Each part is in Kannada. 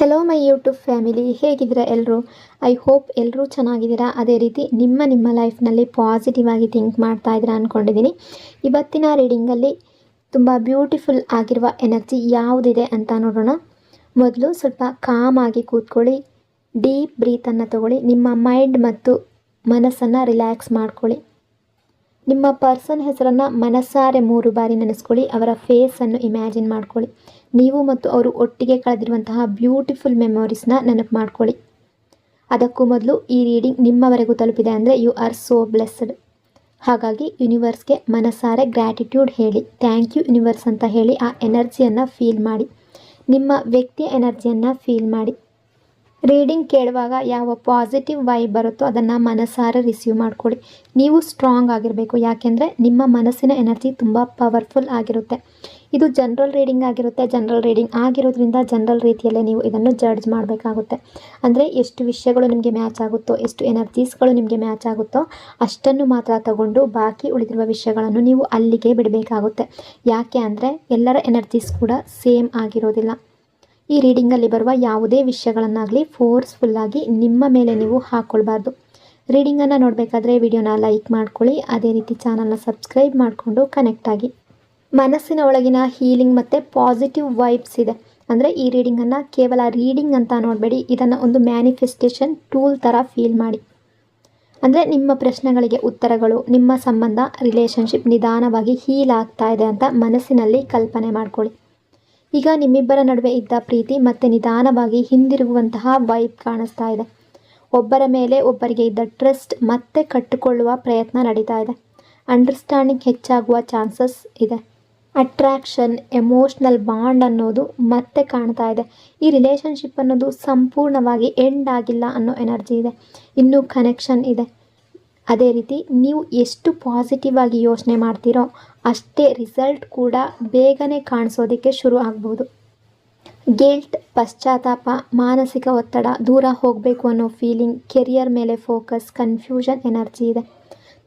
ಹೆಲೋ ಮೈ ಯೂಟ್ಯೂಬ್ ಫ್ಯಾಮಿಲಿ, ಹೇಗಿದ್ದೀರಾ ಎಲ್ಲರೂ? ಐ ಹೋಪ್ ಎಲ್ಲರೂ ಚೆನ್ನಾಗಿದ್ದೀರಾ. ಅದೇ ರೀತಿ ನಿಮ್ಮ ಲೈಫ್ನಲ್ಲಿ ಪಾಸಿಟಿವ್ ಆಗಿ ಥಿಂಕ್ ಮಾಡ್ತಾ ಇದ್ದೀರಾ ಅಂದ್ಕೊಂಡಿದ್ದೀನಿ. ಇವತ್ತಿನ ರೀಡಿಂಗಲ್ಲಿ ತುಂಬ ಬ್ಯೂಟಿಫುಲ್ ಆಗಿರುವ ಎನರ್ಜಿ ಯಾವುದಿದೆ ಅಂತ ನೋಡೋಣ. ಮೊದಲು ಸ್ವಲ್ಪ ಕಾಮ್ ಆಗಿ ಕೂತ್ಕೊಳ್ಳಿ, ಡೀಪ್ ಬ್ರೀತನ್ನು ತಗೊಳ್ಳಿ, ನಿಮ್ಮ ಮೈಂಡ್ ಮತ್ತು ಮನಸ್ಸನ್ನು ರಿಲ್ಯಾಕ್ಸ್ ಮಾಡ್ಕೊಳ್ಳಿ. ನಿಮ್ಮ ಪರ್ಸನ್ ಹೆಸರನ್ನು ಮನಸ್ಸಾರೆ 3 ಬಾರಿ ನೆನೆಸ್ಕೊಳ್ಳಿ. ಅವರ ಫೇಸನ್ನು ಇಮ್ಯಾಜಿನ್ ಮಾಡ್ಕೊಳ್ಳಿ. ನೀವು ಮತ್ತು ಅವರು ಒಟ್ಟಿಗೆ ಕಳೆದಿರುವಂತಹ ಬ್ಯೂಟಿಫುಲ್ ಮೆಮೊರೀಸ್ನ ನೆನಪು ಮಾಡ್ಕೊಳ್ಳಿ. ಅದಕ್ಕೂ ಮೊದಲು ಈ ರೀಡಿಂಗ್ ನಿಮ್ಮವರೆಗೂ ತಲುಪಿದೆ ಅಂದರೆ ಯು ಆರ್ ಸೋ ಬ್ಲೆಸ್ಡ್. ಹಾಗಾಗಿ ಯೂನಿವರ್ಸ್ಗೆ ಮನಸ್ಸಾರೆ ಗ್ರ್ಯಾಟಿಟ್ಯೂಡ್ ಹೇಳಿ, ಥ್ಯಾಂಕ್ ಯು ಯೂನಿವರ್ಸ್ ಅಂತ ಹೇಳಿ ಆ ಎನರ್ಜಿಯನ್ನು ಫೀಲ್ ಮಾಡಿ. ನಿಮ್ಮ ವ್ಯಕ್ತಿಯ ಎನರ್ಜಿಯನ್ನು ಫೀಲ್ ಮಾಡಿ. ರೀಡಿಂಗ್ ಕೇಳುವಾಗ ಯಾವ ಪಾಸಿಟಿವ್ ವೈಬ್ ಬರುತ್ತೋ ಅದನ್ನು ಮನಸ್ಸಾರೆ ರಿಸೀವ್ ಮಾಡ್ಕೊಳ್ಳಿ. ನೀವು ಸ್ಟ್ರಾಂಗ್ ಆಗಿರಬೇಕು, ಯಾಕೆಂದರೆ ನಿಮ್ಮ ಮನಸ್ಸಿನ ಎನರ್ಜಿ ತುಂಬ ಪವರ್ಫುಲ್ ಆಗಿರುತ್ತೆ. ಇದು ಜನರಲ್ ರೀಡಿಂಗ್ ಆಗಿರುತ್ತೆ. ಜನರಲ್ ರೀಡಿಂಗ್ ಆಗಿರೋದ್ರಿಂದ ಜನರಲ್ ರೀತಿಯಲ್ಲೇ ನೀವು ಇದನ್ನು ಜಡ್ಜ್ ಮಾಡಬೇಕಾಗುತ್ತೆ. ಅಂದರೆ ಎಷ್ಟು ವಿಷಯಗಳು ನಿಮಗೆ ಮ್ಯಾಚ್ ಆಗುತ್ತೋ, ಎಷ್ಟು ಎನರ್ಜೀಸ್ಗಳು ನಿಮಗೆ ಮ್ಯಾಚ್ ಆಗುತ್ತೋ ಅಷ್ಟನ್ನು ಮಾತ್ರ ತಗೊಂಡು ಬಾಕಿ ಉಳಿದಿರುವ ವಿಷಯಗಳನ್ನು ನೀವು ಅಲ್ಲಿಗೆ ಬಿಡಬೇಕಾಗುತ್ತೆ. ಯಾಕೆ ಅಂದರೆ ಎಲ್ಲರ ಎನರ್ಜೀಸ್ ಕೂಡ ಸೇಮ್ ಆಗಿರೋದಿಲ್ಲ. ಈ ರೀಡಿಂಗಲ್ಲಿ ಬರುವ ಯಾವುದೇ ವಿಷಯಗಳನ್ನಾಗಲಿ ಫೋರ್ಸ್ಫುಲ್ಲಾಗಿ ನಿಮ್ಮ ಮೇಲೆ ನೀವು ಹಾಕ್ಕೊಳ್ಬಾರ್ದು. ರೀಡಿಂಗನ್ನು ನೋಡಬೇಕಾದ್ರೆ ವಿಡಿಯೋನ ಲೈಕ್ ಮಾಡ್ಕೊಳ್ಳಿ. ಅದೇ ರೀತಿ ಚಾನಲ್ನ ಸಬ್ಸ್ಕ್ರೈಬ್ ಮಾಡಿಕೊಂಡು ಕನೆಕ್ಟ್ ಆಗಿ. ಮನಸ್ಸಿನ ಒಳಗಿನ ಹೀಲಿಂಗ್ ಮತ್ತು ಪಾಸಿಟಿವ್ ವೈಬ್ಸ್ ಇದೆ. ಅಂದರೆ ಈ ರೀಡಿಂಗನ್ನು ಕೇವಲ ರೀಡಿಂಗ್ ಅಂತ ನೋಡಬೇಡಿ, ಇದನ್ನು ಒಂದು ಮ್ಯಾನಿಫೆಸ್ಟೇಷನ್ ಟೂಲ್ ಥರ ಫೀಲ್ ಮಾಡಿ. ಅಂದರೆ ನಿಮ್ಮ ಪ್ರಶ್ನೆಗಳಿಗೆ ಉತ್ತರಗಳು, ನಿಮ್ಮ ಸಂಬಂಧ, ರಿಲೇಷನ್ಶಿಪ್ ನಿಧಾನವಾಗಿ ಹೀಲ್ ಆಗ್ತಾ ಇದೆ ಅಂತ ಮನಸ್ಸಿನಲ್ಲಿ ಕಲ್ಪನೆ ಮಾಡ್ಕೊಳ್ಳಿ. ಈಗ ನಿಮ್ಮಿಬ್ಬರ ನಡುವೆ ಇದ್ದ ಪ್ರೀತಿ ಮತ್ತೆ ನಿಧಾನವಾಗಿ ಹಿಂದಿರುಗುವಂತಹ ವೈಬ್ ಕಾಣಿಸ್ತಾ ಇದೆ. ಒಬ್ಬರ ಮೇಲೆ ಒಬ್ಬರಿಗೆ ಇದ್ದ ಟ್ರಸ್ಟ್ ಮತ್ತೆ ಕಟ್ಟಿಕೊಳ್ಳುವ ಪ್ರಯತ್ನ ನಡೀತಾ ಇದೆ. ಅಂಡರ್ಸ್ಟ್ಯಾಂಡಿಂಗ್ ಹೆಚ್ಚಾಗುವ ಚಾನ್ಸಸ್ ಇದೆ. ಅಟ್ರಾಕ್ಷನ್, ಎಮೋಷ್ನಲ್ ಬಾಂಡ್ ಅನ್ನೋದು ಮತ್ತೆ ಕಾಣ್ತಾ ಇದೆ. ಈ ರಿಲೇಷನ್ಶಿಪ್ ಅನ್ನೋದು ಸಂಪೂರ್ಣವಾಗಿ ಎಂಡ್ ಆಗಿಲ್ಲ ಅನ್ನೋ ಎನರ್ಜಿ ಇದೆ. ಇನ್ನೂ ಕನೆಕ್ಷನ್ ಇದೆ. ಅದೇ ರೀತಿ ನೀವು ಎಷ್ಟು ಪಾಸಿಟಿವ್ ಆಗಿ ಯೋಚನೆ ಮಾಡ್ತೀರೋ ಅಷ್ಟೇ ರಿಸಲ್ಟ್ ಕೂಡ ಬೇಗನೆ ಕಾಣಿಸೋದಕ್ಕೆ ಶುರು ಆಗ್ಬೋದು. ಗಿಲ್ಟ್, ಪಶ್ಚಾತ್ತಾಪ, ಮಾನಸಿಕ ಒತ್ತಡ, ದೂರ ಹೋಗಬೇಕು ಅನ್ನೋ ಫೀಲಿಂಗ್, ಕೆರಿಯರ್ ಮೇಲೆ ಫೋಕಸ್, ಕನ್ಫ್ಯೂಷನ್ ಎನರ್ಜಿ ಇದೆ.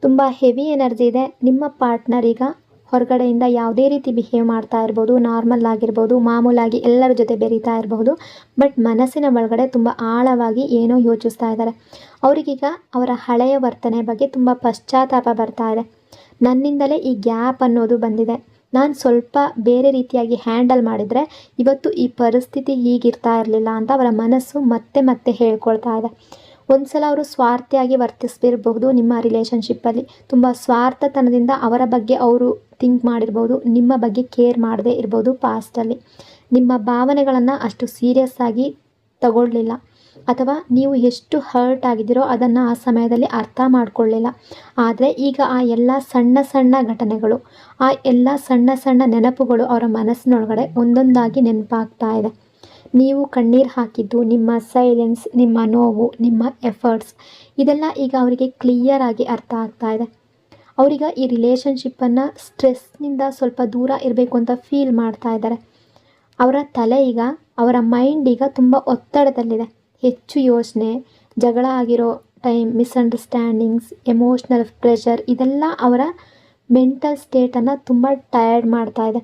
ತುಂಬ ಹೆವಿ ಎನರ್ಜಿ ಇದೆ. ನಿಮ್ಮ ಪಾರ್ಟ್ನರ್ ಈಗ ಹೊರಗಡೆಯಿಂದ ಯಾವುದೇ ರೀತಿ ಬಿಹೇವ್ ಮಾಡ್ತಾ ಇರ್ಬೋದು, ನಾರ್ಮಲ್ ಆಗಿರ್ಬೋದು, ಮಾಮೂಲಾಗಿ ಎಲ್ಲರ ಜೊತೆ ಬೆರೀತಾ ಇರಬಹುದು. ಬಟ್ ಮನಸ್ಸಿನ ಒಳಗಡೆ ತುಂಬ ಆಳವಾಗಿ ಏನೋ ಯೋಚಿಸ್ತಾ ಇದ್ದಾರೆ. ಅವರಿಗೀಗ ಅವರ ಹಳೆಯ ವರ್ತನೆ ಬಗ್ಗೆ ತುಂಬ ಪಶ್ಚಾತ್ತಾಪ ಬರ್ತಾ ಇದೆ. ನನ್ನಿಂದಲೇ ಈ ಗ್ಯಾಪ್ ಅನ್ನೋದು ಬಂದಿದೆ. ನಾನು ಸ್ವಲ್ಪ ಬೇರೆ ರೀತಿಯಾಗಿ ಹ್ಯಾಂಡಲ್ ಮಾಡಿದರೆ ಇವತ್ತು ಈ ಪರಿಸ್ಥಿತಿ ಹೀಗಿರ್ತಾ ಇರಲಿಲ್ಲ ಅಂತ ಅವರ ಮನಸ್ಸು ಮತ್ತೆ ಮತ್ತೆ ಹೇಳ್ಕೊಳ್ತಾ ಇದೆ. ಒಂದು ಸಲ ಅವರು ಸ್ವಾರ್ಥಿಯಾಗಿ ವರ್ತಿಸ್ಬಿರಬಹುದು. ನಿಮ್ಮ ರಿಲೇಷನ್ಶಿಪ್ಪಲ್ಲಿ ತುಂಬ ಸ್ವಾರ್ಥತನದಿಂದ ಅವರ ಬಗ್ಗೆ ಅವರು ಥಿಂಕ್ ಮಾಡಿರ್ಬೋದು, ನಿಮ್ಮ ಬಗ್ಗೆ ಕೇರ್ ಮಾಡದೇ ಇರ್ಬೋದು. ಪಾಸ್ಟಲ್ಲಿ ನಿಮ್ಮ ಭಾವನೆಗಳನ್ನು ಅಷ್ಟು ಸೀರಿಯಸ್ ಆಗಿ ತಗೊಳ್ಳಿಲ್ಲ, ಅಥವಾ ನೀವು ಎಷ್ಟು ಹರ್ಟ್ ಆಗಿದ್ದೀರೋ ಅದನ್ನು ಆ ಸಮಯದಲ್ಲಿ ಅರ್ಥ ಮಾಡ್ಕೊಳ್ಳಿಲ್ಲ. ಆದರೆ ಈಗ ಆ ಎಲ್ಲ ಸಣ್ಣ ಸಣ್ಣ ಘಟನೆಗಳು, ಆ ಎಲ್ಲ ಸಣ್ಣ ಸಣ್ಣ ನೆನಪುಗಳು ಅವರ ಮನಸ್ಸಿನೊಳಗಡೆ ಒಂದೊಂದಾಗಿ ನೆನಪಾಗ್ತಾ ಇದೆ. ನೀವು ಕಣ್ಣೀರು ಹಾಕಿದ್ದು, ನಿಮ್ಮ ಸೈಲೆನ್ಸ್, ನಿಮ್ಮ ನೋವು, ನಿಮ್ಮ ಎಫರ್ಟ್ಸ್, ಇದೆಲ್ಲ ಈಗ ಅವರಿಗೆ ಕ್ಲಿಯರ್ ಆಗಿ ಅರ್ಥ ಆಗ್ತಾ ಇದೆ. ಅವರೀಗ ಈ ರಿಲೇಷನ್ಶಿಪ್ಪನ್ನು ಸ್ಟ್ರೆಸ್ನಿಂದ ಸ್ವಲ್ಪ ದೂರ ಇರಬೇಕು ಅಂತ ಫೀಲ್ ಮಾಡ್ತಾ ಇದ್ದಾರೆ. ಅವರ ತಲೆ ಈಗ, ಅವರ ಮೈಂಡ್ ಈಗ ತುಂಬ ಒತ್ತಡದಲ್ಲಿದೆ. ಹೆಚ್ಚು ಯೋಚನೆ, ಜಗಳ ಆಗಿರೋ ಟೈಮ್, ಮಿಸ್ಅಂಡರ್ಸ್ಟ್ಯಾಂಡಿಂಗ್ಸ್, ಎಮೋಷ್ನಲ್ ಪ್ರೆಷರ್, ಇದೆಲ್ಲ ಅವರ ಮೆಂಟಲ್ ಸ್ಟೇಟನ್ನು ತುಂಬ ಟಯರ್ಡ್ ಮಾಡ್ತಾ ಇದೆ.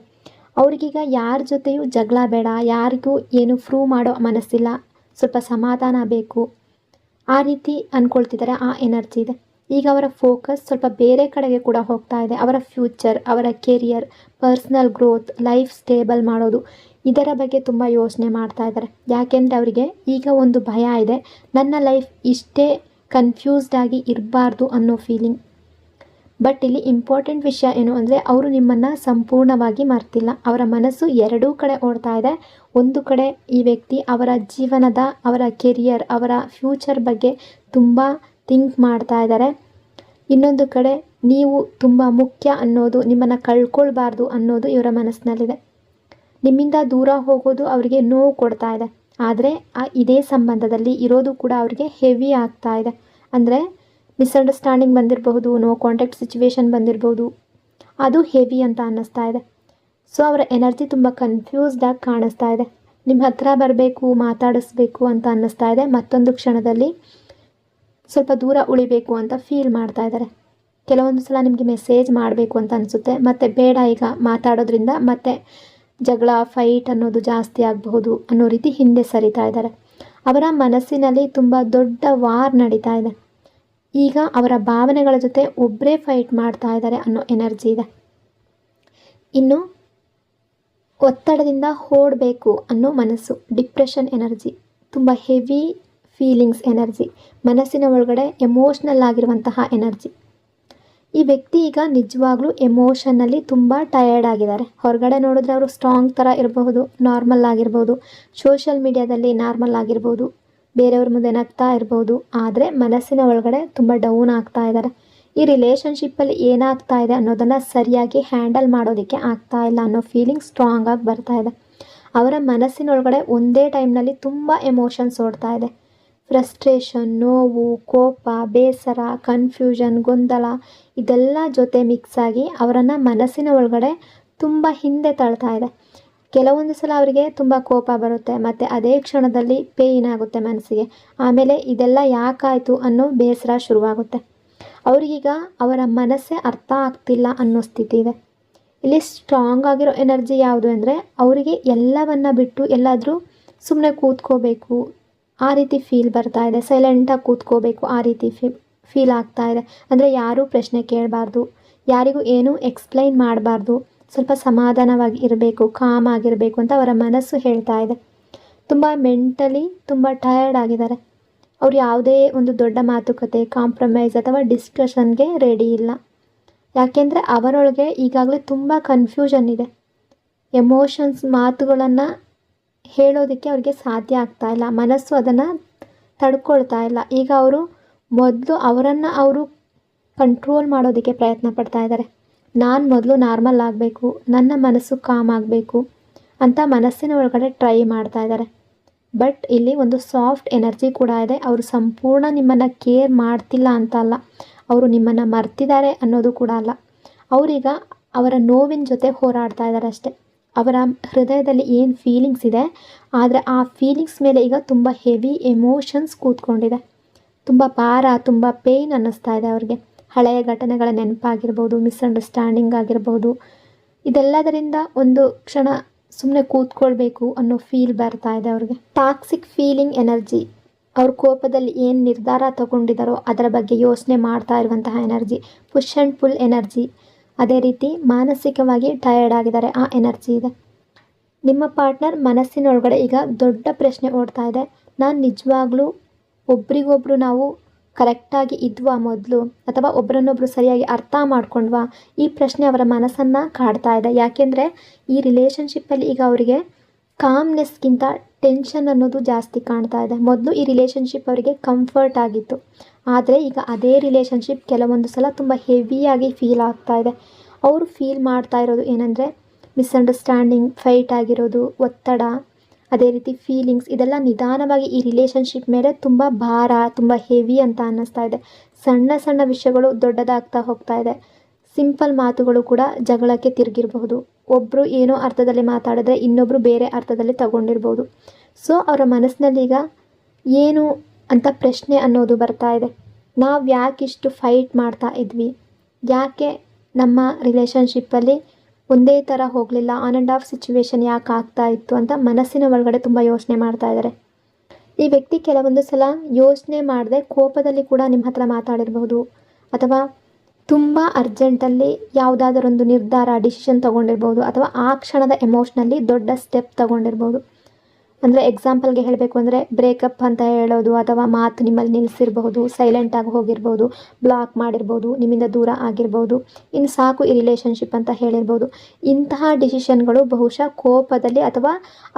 ಅವ್ರಿಗೀಗ ಯಾರ ಜೊತೆಯೂ ಜಗಳ ಬೇಡ, ಯಾರಿಗೂ ಏನು ಪ್ರೂವ್ ಮಾಡೋ ಮನಸ್ಸಿಲ್ಲ, ಸ್ವಲ್ಪ ಸಮಾಧಾನ ಬೇಕು, ಆ ರೀತಿ ಅಂದ್ಕೊಳ್ತಿದ್ದಾರೆ. ಆ ಎನರ್ಜಿ ಇದೆ. ಈಗ ಅವರ ಫೋಕಸ್ ಸ್ವಲ್ಪ ಬೇರೆ ಕಡೆಗೆ ಕೂಡ ಹೋಗ್ತಾ ಇದೆ. ಅವರ ಫ್ಯೂಚರ್, ಅವರ career, personal growth, life stable ಮಾಡೋದು, ಇದರ ಬಗ್ಗೆ ತುಂಬ ಯೋಚನೆ ಮಾಡ್ತಾ ಇದ್ದಾರೆ. ಯಾಕೆಂದರೆ ಅವರಿಗೆ ಈಗ ಒಂದು ಭಯ ಇದೆ, ನನ್ನ ಲೈಫ್ ಇಷ್ಟೇ ಕನ್ಫ್ಯೂಸ್ಡ್ ಆಗಿ ಇರಬಾರ್ದು ಅನ್ನೋ ಫೀಲಿಂಗ್. ಬಟ್ ಇಲ್ಲಿ ಇಂಪಾರ್ಟೆಂಟ್ ವಿಷಯ ಏನು ಅಂದರೆ ಅವರು ನಿಮ್ಮನ್ನು ಸಂಪೂರ್ಣವಾಗಿ ಮರ್ತಿಲ್ಲ. ಅವರ ಮನಸ್ಸು ಎರಡೂ ಕಡೆ ಓಡ್ತಾ ಇದೆ. ಒಂದು ಕಡೆ ಈ ವ್ಯಕ್ತಿ ಅವರ ಜೀವನದ, ಅವರ ಕೆರಿಯರ್, ಅವರ ಫ್ಯೂಚರ್ ಬಗ್ಗೆ ತುಂಬ ಥಿಂಕ್ ಮಾಡ್ತಾ ಇದ್ದಾರೆ. ಇನ್ನೊಂದು ಕಡೆ ನೀವು ತುಂಬ ಮುಖ್ಯ ಅನ್ನೋದು, ನಿಮ್ಮನ್ನು ಕಳ್ಕೊಳ್ಬಾರ್ದು ಅನ್ನೋದು ಇವರ ಮನಸ್ಸಿನಲ್ಲಿದೆ. ನಿಮ್ಮಿಂದ ದೂರ ಹೋಗೋದು ಅವರಿಗೆ ನೋವು ಕೊಡ್ತಾ ಇದೆ. ಆದರೆ ಇದೇ ಸಂಬಂಧದಲ್ಲಿ ಇರೋದು ಕೂಡ ಅವರಿಗೆ ಹೆವಿ ಆಗ್ತಾ ಇದೆ. ಅಂದರೆ ಮಿಸ್ಅಂಡರ್ಸ್ಟ್ಯಾಂಡಿಂಗ್ ಬಂದಿರಬಹುದು, ನೋ ಕಾಂಟ್ಯಾಕ್ಟ್ ಸಿಚುವೇಶನ್ ಬಂದಿರಬಹುದು, ಅದು ಹೆವಿ ಅಂತ ಅನ್ನಿಸ್ತಾ ಇದೆ. ಸೊ ಅವರ ಎನರ್ಜಿ ತುಂಬ ಕನ್ಫ್ಯೂಸ್ಡಾಗಿ ಕಾಣಿಸ್ತಾ ಇದೆ. ನಿಮ್ಮ ಹತ್ರ ಬರಬೇಕು, ಮಾತಾಡಿಸ್ಬೇಕು ಅಂತ ಅನ್ನಿಸ್ತಾ ಇದೆ. ಮತ್ತೊಂದು ಕ್ಷಣದಲ್ಲಿ ಸ್ವಲ್ಪ ದೂರ ಉಳಿಬೇಕು ಅಂತ ಫೀಲ್ ಮಾಡ್ತಾ ಇದ್ದಾರೆ. ಕೆಲವೊಂದು ಸಲ ನಿಮಗೆ ಮೆಸೇಜ್ ಮಾಡಬೇಕು ಅಂತ ಅನಿಸುತ್ತೆ, ಮತ್ತು ಬೇಡ ಈಗ ಮಾತಾಡೋದ್ರಿಂದ ಮತ್ತೆ ಜಗಳ ಫೈಟ್ ಅನ್ನೋದು ಜಾಸ್ತಿ ಆಗಬಹುದು ಅನ್ನೋ ರೀತಿ ಹಿಂದೆ ಸರಿತಾ ಇದ್ದಾರೆ. ಅವರ ಮನಸ್ಸಿನಲ್ಲಿ ತುಂಬ ದೊಡ್ಡ ವಾರ್ ನಡೀತಾ ಇದೆ. ಈಗ ಅವರ ಭಾವನೆಗಳ ಜೊತೆ ಒಬ್ಬರೇ ಫೈಟ್ ಮಾಡ್ತಾ ಇದ್ದಾರೆ ಅನ್ನೋ ಎನರ್ಜಿ ಇದೆ. ಇನ್ನು ಒತ್ತಡದಿಂದ ಓಡಬೇಕು ಅನ್ನೋ ಮನಸ್ಸು, ಡಿಪ್ರೆಷನ್ ಎನರ್ಜಿ, ತುಂಬ ಹೆವಿ ಫೀಲಿಂಗ್ಸ್ ಎನರ್ಜಿ, ಮನಸ್ಸಿನ ಒಳಗಡೆ ಎಮೋಷ್ನಲ್ ಆಗಿರುವಂತಹ ಎನರ್ಜಿ. ಈ ವ್ಯಕ್ತಿ ಈಗ ನಿಜವಾಗ್ಲೂ ಎಮೋಷನಲ್ಲಿ ತುಂಬ ಟಯರ್ಡ್ ಆಗಿದ್ದಾರೆ. ಹೊರಗಡೆ ನೋಡಿದ್ರೆ ಅವರು ಸ್ಟ್ರಾಂಗ್ ಥರ ಇರಬಹುದು, ನಾರ್ಮಲ್ ಆಗಿರ್ಬೋದು, ಸೋಷಿಯಲ್ ಮೀಡಿಯಾದಲ್ಲಿ ನಾರ್ಮಲ್ ಆಗಿರ್ಬೋದು, ಬೇರೆಯವ್ರ ಮುಂದೆ ನಗ್ತಾ ಇರ್ಬೋದು. ಆದರೆ ಮನಸ್ಸಿನ ಒಳಗಡೆ ತುಂಬ ಡೌನ್ ಆಗ್ತಾ ಇದ್ದಾರೆ. ಈ ರಿಲೇಷನ್ಶಿಪ್ಪಲ್ಲಿ ಏನಾಗ್ತಾ ಇದೆ ಅನ್ನೋದನ್ನು ಸರಿಯಾಗಿ ಹ್ಯಾಂಡಲ್ ಮಾಡೋದಕ್ಕೆ ಆಗ್ತಾ ಇಲ್ಲ ಅನ್ನೋ ಫೀಲಿಂಗ್ ಸ್ಟ್ರಾಂಗ್ ಆಗಿ ಬರ್ತಾ ಇದೆ. ಅವರ ಮನಸ್ಸಿನೊಳಗಡೆ ಒಂದೇ ಟೈಮ್ನಲ್ಲಿ ತುಂಬ ಎಮೋಷನ್ಸ್ ಓಡ್ತಾ ಇದೆ. ಫ್ರಸ್ಟ್ರೇಷನ್, ನೋವು, ಕೋಪ, ಬೇಸರ, ಕನ್ಫ್ಯೂಷನ್, ಗೊಂದಲ ಇದೆಲ್ಲ ಜೊತೆ ಮಿಕ್ಸ್ ಆಗಿ ಅವರನ್ನು ಮನಸ್ಸಿನ ಒಳಗಡೆ ತುಂಬ ಹಿಂದೆ ತಳ್ತಾ ಇದೆ. ಕೆಲವೊಂದು ಸಲ ಅವರಿಗೆ ತುಂಬ ಕೋಪ ಬರುತ್ತೆ, ಮತ್ತು ಅದೇ ಕ್ಷಣದಲ್ಲಿ ಪೇಯ್ನ್ ಆಗುತ್ತೆ ಮನಸ್ಸಿಗೆ. ಆಮೇಲೆ ಇದೆಲ್ಲ ಯಾಕಾಯಿತು ಅನ್ನೋ ಬೇಸರ ಶುರುವಾಗುತ್ತೆ. ಅವ್ರಿಗೀಗ ಅವರ ಮನಸ್ಸೇ ಅರ್ಥ ಆಗ್ತಿಲ್ಲ ಅನ್ನೋ ಸ್ಥಿತಿ ಇದೆ. ಇಲ್ಲಿ ಸ್ಟ್ರಾಂಗ್ ಆಗಿರೋ ಎನರ್ಜಿ ಯಾವುದು ಅಂದರೆ ಅವರಿಗೆ ಎಲ್ಲವನ್ನ ಬಿಟ್ಟು ಎಲ್ಲಾದರೂ ಸುಮ್ಮನೆ ಕೂತ್ಕೋಬೇಕು ಆ ರೀತಿ ಫೀಲ್ ಬರ್ತಾ ಇದೆ. ಸೈಲೆಂಟಾಗಿ ಕೂತ್ಕೋಬೇಕು ಆ ರೀತಿ ಫೀಲ್ ಆಗ್ತಾ ಇದೆ. ಅಂದರೆ ಯಾರೂ ಪ್ರಶ್ನೆ ಕೇಳಬಾರ್ದು, ಯಾರಿಗೂ ಏನೂ ಎಕ್ಸ್ಪ್ಲೈನ್ ಮಾಡಬಾರ್ದು, ಸ್ವಲ್ಪ ಸಮಾಧಾನವಾಗಿ ಇರಬೇಕು, ಕಾಮ್ ಆಗಿರಬೇಕು ಅಂತ ಅವರ ಮನಸ್ಸು ಹೇಳ್ತಾ ಇದೆ. ತುಂಬ ಮೆಂಟಲಿ ತುಂಬ ಟಯರ್ಡ್ ಆಗಿದ್ದಾರೆ. ಅವ್ರು ಯಾವುದೇ ಒಂದು ದೊಡ್ಡ ಮಾತುಕತೆ, ಕಾಂಪ್ರಮೈಸ್ ಅಥವಾ ಡಿಸ್ಕಷನ್ಗೆ ರೆಡಿ ಇಲ್ಲ. ಯಾಕೆಂದರೆ ಅವರೊಳಗೆ ಈಗಾಗಲೇ ತುಂಬ ಕನ್ಫ್ಯೂಷನ್ ಇದೆ. ಎಮೋಷನ್ಸ್ ಮಾತುಗಳನ್ನು ಹೇಳೋದಕ್ಕೆ ಅವ್ರಿಗೆ ಸಾಧ್ಯ ಆಗ್ತಾ ಇಲ್ಲ. ಮನಸ್ಸು ಅದನ್ನು ತಡ್ಕೊಳ್ತಾ ಇಲ್ಲ. ಈಗ ಅವರು ಮೊದಲು ಅವರನ್ನು ಅವರು ಕಂಟ್ರೋಲ್ ಮಾಡೋದಕ್ಕೆ ಪ್ರಯತ್ನ ಪಡ್ತಾ ಇದ್ದಾರೆ. ನಾನು ಮೊದಲು ನಾರ್ಮಲ್ ಆಗಬೇಕು, ನನ್ನ ಮನಸ್ಸು ಕಾಮ್ ಆಗಬೇಕು ಅಂತ ಮನಸ್ಸಿನ ಒಳಗಡೆ ಟ್ರೈ ಮಾಡ್ತಾ ಇದ್ದಾರೆ. ಬಟ್ ಇಲ್ಲಿ ಒಂದು ಸಾಫ್ಟ್ ಎನರ್ಜಿ ಕೂಡ ಇದೆ. ಅವರು ಸಂಪೂರ್ಣ ನಿಮ್ಮನ್ನು ಕೇರ್ ಮಾಡ್ತಿಲ್ಲ ಅಂತ ಅಲ್ಲ, ಅವರು ನಿಮ್ಮನ್ನು ಮರ್ತಿದ್ದಾರೆ ಅನ್ನೋದು ಕೂಡ ಅಲ್ಲ. ಅವರೀಗ ಅವರ ನೋವಿನ ಜೊತೆ ಹೋರಾಡ್ತಾ ಇದ್ದಾರೆ ಅಷ್ಟೇ. ಅವರ ಹೃದಯದಲ್ಲಿ ಏನು ಫೀಲಿಂಗ್ಸ್ ಇದೆ, ಆದರೆ ಆ ಫೀಲಿಂಗ್ಸ್ ಮೇಲೆ ಈಗ ತುಂಬ ಹೆವಿ ಎಮೋಷನ್ಸ್ ಕೂತ್ಕೊಂಡಿದೆ. ತುಂಬ ಭಾರ, ತುಂಬ ಪೇಯ್ನ್ ಅನ್ನಿಸ್ತಾ ಇದೆ ಅವ್ರಿಗೆ. ಹಳೆಯ ಘಟನೆಗಳ ನೆನಪಾಗಿರ್ಬೋದು, ಮಿಸ್ಅಂಡರ್ಸ್ಟ್ಯಾಂಡಿಂಗ್ ಆಗಿರ್ಬೋದು, ಇದೆಲ್ಲದರಿಂದ ಒಂದು ಕ್ಷಣ ಸುಮ್ಮನೆ ಕೂತ್ಕೊಳ್ಬೇಕು ಅನ್ನೋ ಫೀಲ್ ಬರ್ತಾ ಇದೆ ಅವ್ರಿಗೆ. ಟಾಕ್ಸಿಕ್ ಫೀಲಿಂಗ್ ಎನರ್ಜಿ, ಅವ್ರ ಕೋಪದಲ್ಲಿ ಏನು ನಿರ್ಧಾರ ತಗೊಂಡಿದ್ದಾರೋ ಅದರ ಬಗ್ಗೆ ಯೋಚನೆ ಮಾಡ್ತಾ ಇರುವಂತಹ energy. Push and pull energy, ಅದೇ ರೀತಿ ಮಾನಸಿಕವಾಗಿ ಟಯರ್ಡ್ ಆಗಿದ್ದಾರೆ, ಆ ಎನರ್ಜಿ ಇದೆ. ನಿಮ್ಮ ಪಾರ್ಟ್ನರ್ ಮನಸ್ಸಿನೊಳಗಡೆ ಈಗ ದೊಡ್ಡ ಪ್ರಶ್ನೆ ಓಡ್ತಾ ಇದೆ. ನಾನು ನಿಜವಾಗ್ಲೂ ಒಬ್ರಿಗೊಬ್ರು ನಾವು ಕರೆಕ್ಟಾಗಿ ಇದ್ವಾ ಮೊದಲು, ಅಥವಾ ಒಬ್ಬರನ್ನೊಬ್ಬರು ಸರಿಯಾಗಿ ಅರ್ಥ ಮಾಡ್ಕೊಂಡ್ವಾ? ಈ ಪ್ರಶ್ನೆ ಅವರ ಮನಸ್ಸನ್ನು ಕಾಡ್ತಾ ಇದೆ. ಯಾಕೆಂದರೆ ಈ ರಿಲೇಷನ್ಶಿಪ್ಪಲ್ಲಿ ಈಗ ಅವರಿಗೆ ಕಾಮ್ನೆಸ್ಗಿಂತ ಟೆನ್ಷನ್ ಅನ್ನೋದು ಜಾಸ್ತಿ ಕಾಣ್ತಾ ಇದೆ. ಮೊದಲು ಈ ರಿಲೇಷನ್ಶಿಪ್ ಅವರಿಗೆ ಕಂಫರ್ಟ್ ಆಗಿತ್ತು, ಆದರೆ ಈಗ ಅದೇ ರಿಲೇಷನ್ಶಿಪ್ ಕೆಲವೊಂದು ಸಲ ತುಂಬ ಹೆವಿಯಾಗಿ ಫೀಲ್ ಆಗ್ತಾ ಇದೆ. ಅವರು ಫೀಲ್ ಮಾಡ್ತಾ ಇರೋದು ಏನಂದರೆ ಮಿಸ್ಅಂಡರ್ಸ್ಟ್ಯಾಂಡಿಂಗ್, ಫೈಟ್ ಆಗಿರೋದು, ಒತ್ತಡ, ಅದೇ ರೀತಿ ಫೀಲಿಂಗ್ಸ್, ಇದೆಲ್ಲ ನಿಧಾನವಾಗಿ ಈ ರಿಲೇಷನ್ಶಿಪ್ ಮೇಲೆ ತುಂಬ ಭಾರ, ತುಂಬ ಹೆವಿ ಅಂತ ಅನ್ನಿಸ್ತಾ ಇದೆ. ಸಣ್ಣ ಸಣ್ಣ ವಿಷಯಗಳು ದೊಡ್ಡದಾಗ್ತಾ ಹೋಗ್ತಾ ಇದೆ. ಸಿಂಪಲ್ ಮಾತುಗಳು ಕೂಡ ಜಗಳಕ್ಕೆ ತಿರುಗಿರಬಹುದು. ಒಬ್ಬರು ಏನೋ ಅರ್ಥದಲ್ಲಿ ಮಾತಾಡಿದ್ರೆ ಇನ್ನೊಬ್ಬರು ಬೇರೆ ಅರ್ಥದಲ್ಲಿ ತಗೊಂಡಿರ್ಬೋದು. ಸೊ ಅವರ ಮನಸ್ಸಿನಲ್ಲಿ ಈಗ ಏನು ಅಂತ ಪ್ರಶ್ನೆ ಅನ್ನೋದು ಬರ್ತಾ ಇದೆ. ನಾವು ಯಾಕಿಷ್ಟು ಫೈಟ್ ಮಾಡ್ತಾ ಇದ್ವಿ, ಯಾಕೆ ನಮ್ಮ ರಿಲೇಷನ್ಶಿಪ್ಪಲ್ಲಿ ಒಂದೇ ಥರ ಹೋಗಲಿಲ್ಲ, ಆನ್ ಆ್ಯಂಡ್ ಆಫ್ ಸಿಚುವೇಶನ್ ಯಾಕೆ ಆಗ್ತಾ ಇತ್ತು ಅಂತ ಮನಸ್ಸಿನ ಒಳಗಡೆ ತುಂಬ ಯೋಚನೆ ಮಾಡ್ತಾ ಇದ್ದಾರೆ. ಈ ವ್ಯಕ್ತಿ ಕೆಲವೊಂದು ಸಲ ಯೋಚನೆ ಮಾಡದೆ ಕೋಪದಲ್ಲಿ ಕೂಡ ನಿಮ್ಮ ಹತ್ರ ಮಾತಾಡಿರ್ಬೋದು, ಅಥವಾ ತುಂಬ ಅರ್ಜೆಂಟಲ್ಲಿ ಯಾವುದಾದರೊಂದು ನಿರ್ಧಾರ, ಡಿಸಿಷನ್ ತೊಗೊಂಡಿರ್ಬೋದು, ಅಥವಾ ಆ ಕ್ಷಣದ ಎಮೋಷ್ನಲ್ಲಿ ದೊಡ್ಡ ಸ್ಟೆಪ್ ತೊಗೊಂಡಿರ್ಬೋದು. ಅಂದರೆ ಎಕ್ಸಾಂಪಲ್ಗೆ ಹೇಳಬೇಕು ಅಂದರೆ ಬ್ರೇಕಪ್ ಅಂತ ಹೇಳೋದು, ಅಥವಾ ಮಾತು ನಿಮ್ಮಲ್ಲಿ ನಿಲ್ಲಿಸಿರ್ಬೋದು, ಸೈಲೆಂಟಾಗಿ ಹೋಗಿರ್ಬೋದು, ಬ್ಲಾಕ್ ಮಾಡಿರ್ಬೋದು, ನಿಮ್ಮಿಂದ ದೂರ ಆಗಿರ್ಬೋದು, ಇನ್ನು ಸಾಕು ಈ ರಿಲೇಷನ್ಶಿಪ್ ಅಂತ ಹೇಳಿರ್ಬೋದು. ಇಂತಹ ಡಿಸಿಷನ್ಗಳು ಬಹುಶಃ ಕೋಪದಲ್ಲಿ ಅಥವಾ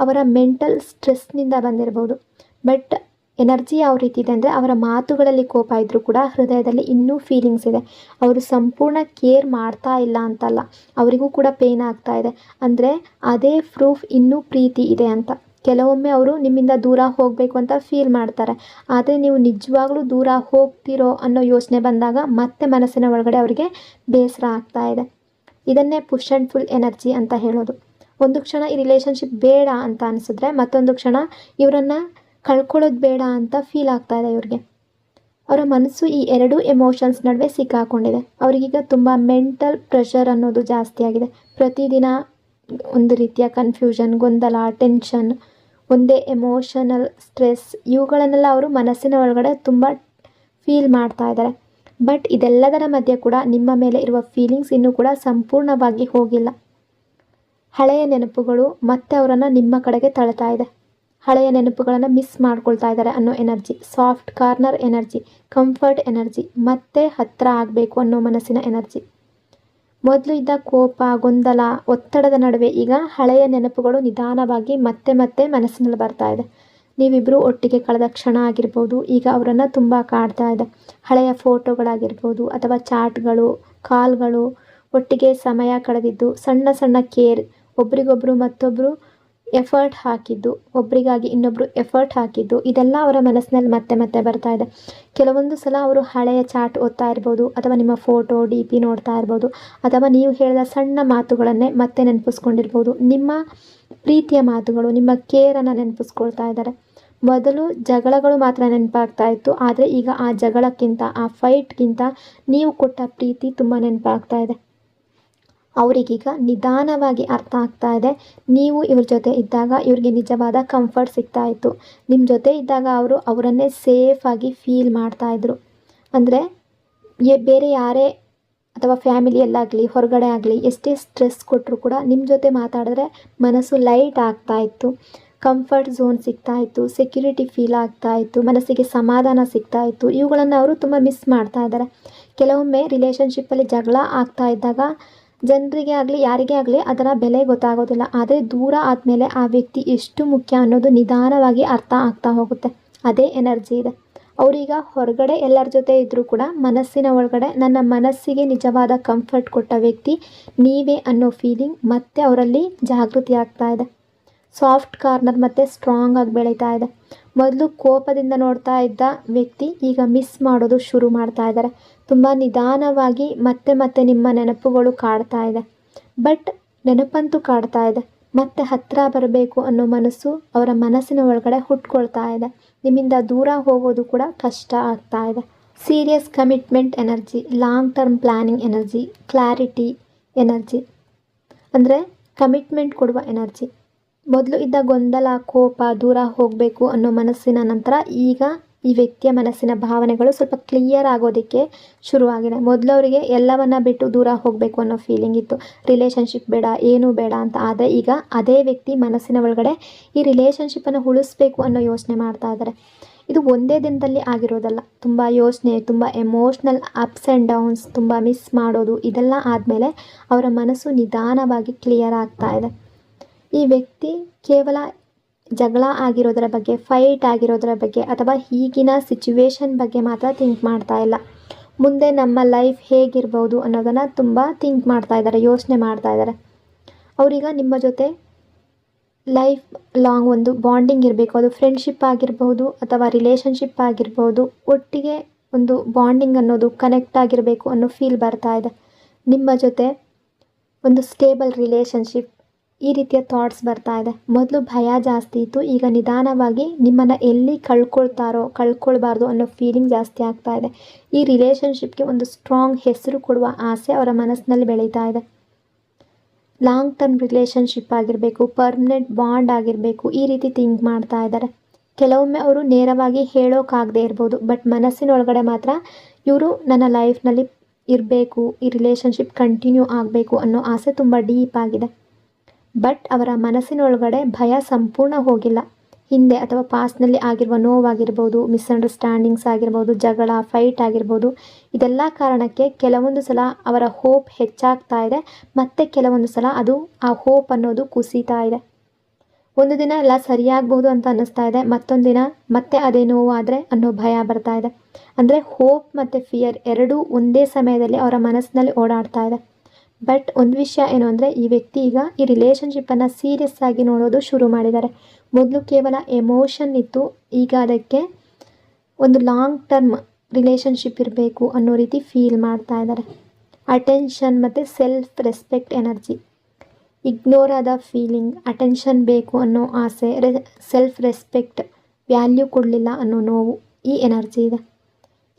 ಅವರ ಮೆಂಟಲ್ ಸ್ಟ್ರೆಸ್ನಿಂದ ಬಂದಿರ್ಬೋದು. ಬಟ್ ಎನರ್ಜಿ ಯಾವ ರೀತಿ ಇದೆ ಅಂದರೆ ಅವರ ಮಾತುಗಳಲ್ಲಿ ಕೋಪ ಇದ್ದರೂ ಕೂಡ ಹೃದಯದಲ್ಲಿ ಇನ್ನೂ ಫೀಲಿಂಗ್ಸ್ ಇದೆ. ಅವರು ಸಂಪೂರ್ಣ ಕೇರ್ ಮಾಡ್ತಾ ಇಲ್ಲ ಅಂತಲ್ಲ, ಅವರಿಗೂ ಕೂಡ ಪೇಯ್ನ್ ಆಗ್ತಾ ಇದೆ. ಅಂದರೆ ಅದೇ ಪ್ರೂಫ್ ಇನ್ನೂ ಪ್ರೀತಿ ಇದೆ ಅಂತ. ಕೆಲವೊಮ್ಮೆ ಅವರು ನಿಮ್ಮಿಂದ ದೂರ ಹೋಗಬೇಕು ಅಂತ ಫೀಲ್ ಮಾಡ್ತಾರೆ, ಆದರೆ ನೀವು ನಿಜವಾಗ್ಲೂ ದೂರ ಹೋಗ್ತಿರೋ ಅನ್ನೋ ಯೋಚನೆ ಬಂದಾಗ ಮತ್ತೆ ಮನಸ್ಸಿನ ಒಳಗಡೆ ಅವರಿಗೆ ಬೇಸರ ಆಗ್ತಾ ಇದೆ. ಇದನ್ನೇ ಪುಷ್ ಆ್ಯಂಡ್ ಪುಲ್ ಎನರ್ಜಿ ಅಂತ ಹೇಳೋದು. ಒಂದು ಕ್ಷಣ ಈ ರಿಲೇಷನ್ಶಿಪ್ ಬೇಡ ಅಂತ ಅನಿಸಿದ್ರೆ ಮತ್ತೊಂದು ಕ್ಷಣ ಇವರನ್ನು ಕಳ್ಕೊಳ್ಳೋದು ಬೇಡ ಅಂತ ಫೀಲ್ ಆಗ್ತಾ ಇದೆ ಇವ್ರಿಗೆ. ಅವರ ಮನಸ್ಸು ಈ ಎರಡೂ ಎಮೋಷನ್ಸ್ ನಡುವೆ ಸಿಕ್ಕಾಕೊಂಡಿದೆ. ಅವರಿಗೀಗ ತುಂಬ ಮೆಂಟಲ್ ಪ್ರೆಷರ್ ಅನ್ನೋದು ಜಾಸ್ತಿ ಆಗಿದೆ. ಪ್ರತಿದಿನ ಒಂದು ರೀತಿಯ ಕನ್ಫ್ಯೂಷನ್, ಗೊಂದಲ, ಟೆನ್ಷನ್, ಒಂದೇ ಎಮೋಷನಲ್ ಸ್ಟ್ರೆಸ್ ಇವುಗಳನ್ನೆಲ್ಲ ಅವರು ಮನಸ್ಸಿನ ಒಳಗಡೆ ತುಂಬ ಫೀಲ್ ಮಾಡ್ತಾ ಇದ್ದಾರೆ. ಬಟ್ ಇದೆಲ್ಲದರ ಮಧ್ಯೆ ಕೂಡ ನಿಮ್ಮ ಮೇಲೆ ಇರುವ ಫೀಲಿಂಗ್ಸ್ ಇನ್ನೂ ಕೂಡ ಸಂಪೂರ್ಣವಾಗಿ ಹೋಗಿಲ್ಲ. ಹಳೆಯ ನೆನಪುಗಳು ಮತ್ತೆ ಅವರನ್ನು ನಿಮ್ಮ ಕಡೆಗೆ ತಳ್ತಾ ಇದೆ. ಹಳೆಯ ನೆನಪುಗಳನ್ನು ಮಿಸ್ ಮಾಡ್ಕೊಳ್ತಾ ಇದ್ದಾರೆ ಅನ್ನೋ energy, soft corner energy, comfort energy, ಮತ್ತೆ ಹತ್ತಿರ ಆಗಬೇಕು ಅನ್ನೋ ಮನಸ್ಸಿನ ಎನರ್ಜಿ. ಮೊದಲು ಇದ್ದ ಕೋಪ, ಗೊಂದಲ, ಒತ್ತಡದ ನಡುವೆ ಈಗ ಹಳೆಯ ನೆನಪುಗಳು ನಿಧಾನವಾಗಿ ಮತ್ತೆ ಮತ್ತೆ ಮನಸ್ಸಿನಲ್ಲಿ ಬರ್ತಾ ಇದೆ. ನೀವಿಬ್ಬರು ಒಟ್ಟಿಗೆ ಕಳೆದ ಕ್ಷಣ ಆಗಿರ್ಬೋದು, ಈಗ ಅವರನ್ನು ತುಂಬ ಕಾಡ್ತಾ ಇದೆ. ಹಳೆಯ ಫೋಟೋಗಳಾಗಿರ್ಬೋದು ಅಥವಾ ಚಾಟ್ಗಳು, ಕಾಲ್ಗಳು, ಒಟ್ಟಿಗೆ ಸಮಯ ಕಳೆದಿದ್ದು, ಸಣ್ಣ ಸಣ್ಣ ಕೇರ್, ಒಬ್ರಿಗೊಬ್ಬರು ಮತ್ತೊಬ್ಬರು ಎಫರ್ಟ್ ಹಾಕಿದ್ದು, ಒಬ್ರಿಗಾಗಿ ಇನ್ನೊಬ್ಬರು ಎಫರ್ಟ್ ಹಾಕಿದ್ದು, ಇದೆಲ್ಲ ಅವರ ಮನಸ್ಸಿನಲ್ಲಿ ಮತ್ತೆ ಮತ್ತೆ ಬರ್ತಾ ಇದೆ. ಕೆಲವೊಂದು ಸಲ ಅವರು ಹಳೆಯ ಚಾಟ್ ಓದ್ತಾ ಇರ್ಬೋದು, ಅಥವಾ ನಿಮ್ಮ ಫೋಟೋ DP ನೋಡ್ತಾ ಇರ್ಬೋದು, ಅಥವಾ ನೀವು ಹೇಳಿದ ಸಣ್ಣ ಮಾತುಗಳನ್ನೇ ಮತ್ತೆ ನೆನಪಿಸ್ಕೊಂಡಿರ್ಬೋದು. ನಿಮ್ಮ ಪ್ರೀತಿಯ ಮಾತುಗಳು, ನಿಮ್ಮ ಕೇರನ್ನು ನೆನಪಿಸ್ಕೊಳ್ತಾ ಇದ್ದಾರೆ. ಮೊದಲು ಜಗಳಗಳು ಮಾತ್ರ ನೆನಪಾಗ್ತಾ ಇತ್ತು, ಆದರೆ ಈಗ ಆ ಜಗಳಕ್ಕಿಂತ, ಆ ಫೈಟ್ಗಿಂತ ನೀವು ಕೊಟ್ಟ ಪ್ರೀತಿ ತುಂಬ ನೆನಪಾಗ್ತಾ ಇದೆ. ಅವರಿಗೀಗ ನಿಧಾನವಾಗಿ ಅರ್ಥ ಆಗ್ತಾ ಇದೆ, ನೀವು ಇವ್ರ ಜೊತೆ ಇದ್ದಾಗ ಇವ್ರಿಗೆ ನಿಜವಾದ ಕಂಫರ್ಟ್ ಸಿಗ್ತಾ ಇತ್ತು. ನಿಮ್ಮ ಜೊತೆ ಇದ್ದಾಗ ಅವರನ್ನೇ ಸೇಫಾಗಿ ಫೀಲ್ ಮಾಡ್ತಾಯಿದ್ರು. ಅಂದರೆ ಬೇರೆ ಯಾರೇ ಅಥವಾ ಫ್ಯಾಮಿಲಿಯಲ್ಲಾಗಲಿ ಹೊರಗಡೆ ಆಗಲಿ ಎಷ್ಟೇ ಸ್ಟ್ರೆಸ್ ಕೊಟ್ಟರು ಕೂಡ ನಿಮ್ಮ ಜೊತೆ ಮಾತಾಡಿದ್ರೆ ಮನಸ್ಸು ಲೈಟ್ ಆಗ್ತಾ ಇತ್ತು, ಕಂಫರ್ಟ್ ಝೋನ್ ಸಿಗ್ತಾ ಇತ್ತು, ಸೆಕ್ಯೂರಿಟಿ ಫೀಲ್ ಆಗ್ತಾ ಇತ್ತು, ಮನಸ್ಸಿಗೆ ಸಮಾಧಾನ ಸಿಗ್ತಾ ಇತ್ತು. ಇವುಗಳನ್ನು ಅವರು ತುಂಬ ಮಿಸ್ ಮಾಡ್ತಾ ಇದ್ದಾರೆ. ಕೆಲವೊಮ್ಮೆ ರಿಲೇಷನ್ಶಿಪ್ಪಲ್ಲಿ ಜಗಳ ಆಗ್ತಾ ಇದ್ದಾಗ ಜನರಿಗೆ ಆಗಲಿ ಯಾರಿಗೇ ಆಗಲಿ ಅದರ ಬೆಲೆ ಗೊತ್ತಾಗೋದಿಲ್ಲ. ಆದರೆ ದೂರ ಆದಮೇಲೆ ಆ ವ್ಯಕ್ತಿ ಎಷ್ಟು ಮುಖ್ಯ ಅನ್ನೋದು ನಿಧಾನವಾಗಿ ಅರ್ಥ ಆಗ್ತಾ ಹೋಗುತ್ತೆ. ಅದೇ ಎನರ್ಜಿ ಇದೆ. ಅವರೀಗ ಹೊರಗಡೆ ಎಲ್ಲರ ಜೊತೆ ಇದ್ದರೂ ಕೂಡ ಮನಸ್ಸಿನ ಒಳಗಡೆ ನನ್ನ ಮನಸ್ಸಿಗೆ ನಿಜವಾದ ಕಂಫರ್ಟ್ ಕೊಟ್ಟ ವ್ಯಕ್ತಿ ನೀವೇ ಅನ್ನೋ ಫೀಲಿಂಗ್ ಮತ್ತೆ ಅವರಲ್ಲಿ ಜಾಗೃತಿ ಆಗ್ತಾ ಇದೆ. ಸಾಫ್ಟ್ ಕಾರ್ನರ್ ಮತ್ತು ಸ್ಟ್ರಾಂಗ್ ಆಗಿ ಬೆಳೀತಾ ಇದೆ. ಮೊದಲು ಕೋಪದಿಂದ ನೋಡ್ತಾ ಇದ್ದ ವ್ಯಕ್ತಿ ಈಗ ಮಿಸ್ ಮಾಡೋದು ಶುರು ಮಾಡ್ತಾ ಇದ್ದಾರೆ. ತುಂಬ ನಿಧಾನವಾಗಿ ಮತ್ತೆ ಮತ್ತೆ ನಿಮ್ಮ ನೆನಪುಗಳು ಕಾಡ್ತಾ ಇದೆ. ಬಟ್ ನೆನಪಂತೂ ಕಾಡ್ತಾ ಇದೆ. ಮತ್ತೆ ಹತ್ತಿರ ಬರಬೇಕು ಅನ್ನೋ ಮನಸ್ಸು ಅವರ ಮನಸ್ಸಿನ ಒಳಗಡೆ ಹುಟ್ಕೊಳ್ತಾ ಇದೆ. ನಿಮ್ಮಿಂದ ದೂರ ಹೋಗೋದು ಕೂಡ ಕಷ್ಟ ಆಗ್ತಾ ಇದೆ. Serious commitment energy, long term planning energy, clarity energy, ಅಂದರೆ ಕಮಿಟ್ಮೆಂಟ್ ಕೊಡುವ ಎನರ್ಜಿ. ಮೊದಲು ಇದ್ದ ಗೊಂದಲ, ಕೋಪ, ದೂರ ಹೋಗಬೇಕು ಅನ್ನೋ ಮನಸ್ಸಿನ ನಂತರ ಈಗ ಈ ವ್ಯಕ್ತಿಯ ಮನಸ್ಸಿನ ಭಾವನೆಗಳು ಸ್ವಲ್ಪ ಕ್ಲಿಯರ್ ಆಗೋದಕ್ಕೆ ಶುರುವಾಗಿದೆ. ಮೊದಲು ಅವರಿಗೆ ಎಲ್ಲವನ್ನ ಬಿಟ್ಟು ದೂರ ಹೋಗಬೇಕು ಅನ್ನೋ ಫೀಲಿಂಗ್ ಇತ್ತು, ರಿಲೇಷನ್ಶಿಪ್ ಬೇಡ, ಏನೂ ಬೇಡ ಅಂತ. ಆದರೆ ಈಗ ಅದೇ ವ್ಯಕ್ತಿ ಮನಸ್ಸಿನ ಒಳಗಡೆ ಈ ರಿಲೇಷನ್ಶಿಪ್ಪನ್ನು ಉಳಿಸ್ಬೇಕು ಅನ್ನೋ ಯೋಚನೆ ಮಾಡ್ತಾ ಇದ್ದಾರೆ. ಇದು ಒಂದೇ ದಿನದಲ್ಲಿ ಆಗಿರೋದಲ್ಲ, ತುಂಬ ಯೋಚನೆ, ತುಂಬ ಎಮೋಷ್ನಲ್ ಅಪ್ಸ್ ಆ್ಯಂಡ್ ಡೌನ್ಸ್, ತುಂಬ ಮಿಸ್ ಮಾಡೋದು, ಇದೆಲ್ಲ ಆದಮೇಲೆ ಅವರ ಮನಸ್ಸು ನಿಧಾನವಾಗಿ ಕ್ಲಿಯರ್ ಆಗ್ತಾ ಇದೆ. ಈ ವ್ಯಕ್ತಿ ಕೇವಲ ಜಗಳ ಆಗಿರೋದರ ಬಗ್ಗೆ, ಫೈಟ್ ಆಗಿರೋದರ ಬಗ್ಗೆ ಅಥವಾ ಈಗಿನ ಸಿಚುವೇಶನ್ ಬಗ್ಗೆ ಮಾತ್ರ ಥಿಂಕ್ ಮಾಡ್ತಾ ಇಲ್ಲ. ಮುಂದೆ ನಮ್ಮ ಲೈಫ್ ಹೇಗಿರ್ಬೋದು ಅನ್ನೋದನ್ನು ತುಂಬ ಥಿಂಕ್ ಮಾಡ್ತಾ ಇದ್ದಾರೆ, ಯೋಚನೆ ಮಾಡ್ತಾ ಇದ್ದಾರೆ. ಅವರೀಗ ನಿಮ್ಮ ಜೊತೆ ಲೈಫ್ ಲಾಂಗ್ ಒಂದು ಬಾಂಡಿಂಗ್ ಇರಬೇಕು. ಅದು ಫ್ರೆಂಡ್ಶಿಪ್ ಆಗಿರ್ಬೋದು ಅಥವಾ ರಿಲೇಷನ್ಶಿಪ್ ಆಗಿರ್ಬೋದು. ಒಟ್ಟಿಗೆ ಒಂದು ಬಾಂಡಿಂಗ್ ಅನ್ನೋದು ಕನೆಕ್ಟ್ ಆಗಿರಬೇಕು ಅನ್ನೋ ಫೀಲ್ ಬರ್ತಾ ಇದೆ. ನಿಮ್ಮ ಜೊತೆ ಒಂದು ಸ್ಟೇಬಲ್ ರಿಲೇಷನ್ಶಿಪ್, ಈ ರೀತಿಯ ಥಾಟ್ಸ್ ಬರ್ತಾ ಇದೆ. ಮೊದಲು ಭಯ ಜಾಸ್ತಿ ಇತ್ತು, ಈಗ ನಿಧಾನವಾಗಿ ನಿಮ್ಮನ್ನು ಎಲ್ಲಿ ಕಳ್ಕೊಳ್ಬಾರ್ದು ಅನ್ನೋ ಫೀಲಿಂಗ್ ಜಾಸ್ತಿ ಆಗ್ತಾ ಇದೆ. ಈ ರಿಲೇಷನ್ಶಿಪ್ಗೆ ಒಂದು ಸ್ಟ್ರಾಂಗ್ ಹೆಸರು ಕೊಡುವ ಆಸೆ ಅವರ ಮನಸ್ಸಿನಲ್ಲಿ ಬೆಳೀತಾ ಇದೆ. ಲಾಂಗ್ ಟರ್ಮ್ ರಿಲೇಷನ್ಶಿಪ್ ಆಗಿರಬೇಕು, ಪರ್ಮನೆಂಟ್ ಬಾಂಡ್ ಆಗಿರಬೇಕು, ಈ ರೀತಿ ಥಿಂಕ್ ಮಾಡ್ತಾ ಇದ್ದಾರೆ. ಕೆಲವೊಮ್ಮೆ ಅವರು ನೇರವಾಗಿ ಹೇಳೋಕ್ಕಾಗದೇ ಇರ್ಬೋದು, ಬಟ್ ಮನಸ್ಸಿನೊಳಗಡೆ ಮಾತ್ರ ಇವರು ನನ್ನ ಲೈಫ್ನಲ್ಲಿ ಇರಬೇಕು, ಈ ರಿಲೇಷನ್ಶಿಪ್ ಕಂಟಿನ್ಯೂ ಆಗಬೇಕು ಅನ್ನೋ ಆಸೆ ತುಂಬ ಡೀಪ್ ಆಗಿದೆ. ಬಟ್ ಅವರ ಮನಸ್ಸಿನೊಳಗಡೆ ಭಯ ಸಂಪೂರ್ಣ ಹೋಗಿಲ್ಲ. ಹಿಂದೆ ಅಥವಾ ಪಾಸ್ಟ್ನಲ್ಲಿ ಆಗಿರುವ ನೋವಾಗಿರ್ಬೋದು, ಮಿಸ್ಅಂಡರ್ಸ್ಟ್ಯಾಂಡಿಂಗ್ಸ್ ಆಗಿರ್ಬೋದು, ಜಗಳ, ಫೈಟ್ ಆಗಿರ್ಬೋದು, ಇದೆಲ್ಲ ಕಾರಣಕ್ಕೆ ಕೆಲವೊಂದು ಸಲ ಅವರ ಹೋಪ್ ಹೆಚ್ಚಾಗ್ತಾ ಇದೆ, ಮತ್ತು ಕೆಲವೊಂದು ಸಲ ಆ ಹೋಪ್ ಅನ್ನೋದು ಕುಸಿತಾ ಇದೆ. ಒಂದು ದಿನ ಎಲ್ಲ ಸರಿಯಾಗಬಹುದು ಅಂತ ಅನ್ನಿಸ್ತಾ ಇದೆ, ಮತ್ತೊಂದು ದಿನ ಮತ್ತೆ ಅದೇ ನೋವಾದರೆ ಅನ್ನೋ ಭಯ ಬರ್ತಾ ಇದೆ. ಅಂದರೆ ಹೋಪ್ ಮತ್ತು ಫಿಯರ್ ಎರಡೂ ಒಂದೇ ಸಮಯದಲ್ಲಿ ಅವರ ಮನಸ್ಸಿನಲ್ಲಿ ಓಡಾಡ್ತಾ ಇದೆ. ಬಟ್ ಒಂದು ವಿಷಯ ಏನು ಅಂದರೆ, ಈ ವ್ಯಕ್ತಿ ಈಗ ಈ ರಿಲೇಷನ್ಶಿಪ್ಪನ್ನು ಸೀರಿಯಸ್ ಆಗಿ ನೋಡೋದು ಶುರು ಮಾಡಿದ್ದಾರೆ. ಮೊದಲು ಕೇವಲ ಎಮೋಷನ್ ಇತ್ತು, ಈಗ ಅದಕ್ಕೆ ಒಂದು ಲಾಂಗ್ ಟರ್ಮ್ ರಿಲೇಷನ್ಶಿಪ್ ಇರಬೇಕು ಅನ್ನೋ ರೀತಿ ಫೀಲ್ ಮಾಡ್ತಾ ಇದ್ದಾರೆ. ಅಟೆನ್ಷನ್ ಮತ್ತು ಸೆಲ್ಫ್ ರೆಸ್ಪೆಕ್ಟ್ ಎನರ್ಜಿ, ಇಗ್ನೋರ್ ಆದ ಫೀಲಿಂಗ್, ಅಟೆನ್ಷನ್ ಬೇಕು ಅನ್ನೋ ಆಸೆ, ಸೆಲ್ಫ್ ರೆಸ್ಪೆಕ್ಟ್, ವ್ಯಾಲ್ಯೂ ಕೊಡಲಿಲ್ಲ ಅನ್ನೋ ನೋವು, ಈ ಎನರ್ಜಿ ಇದೆ.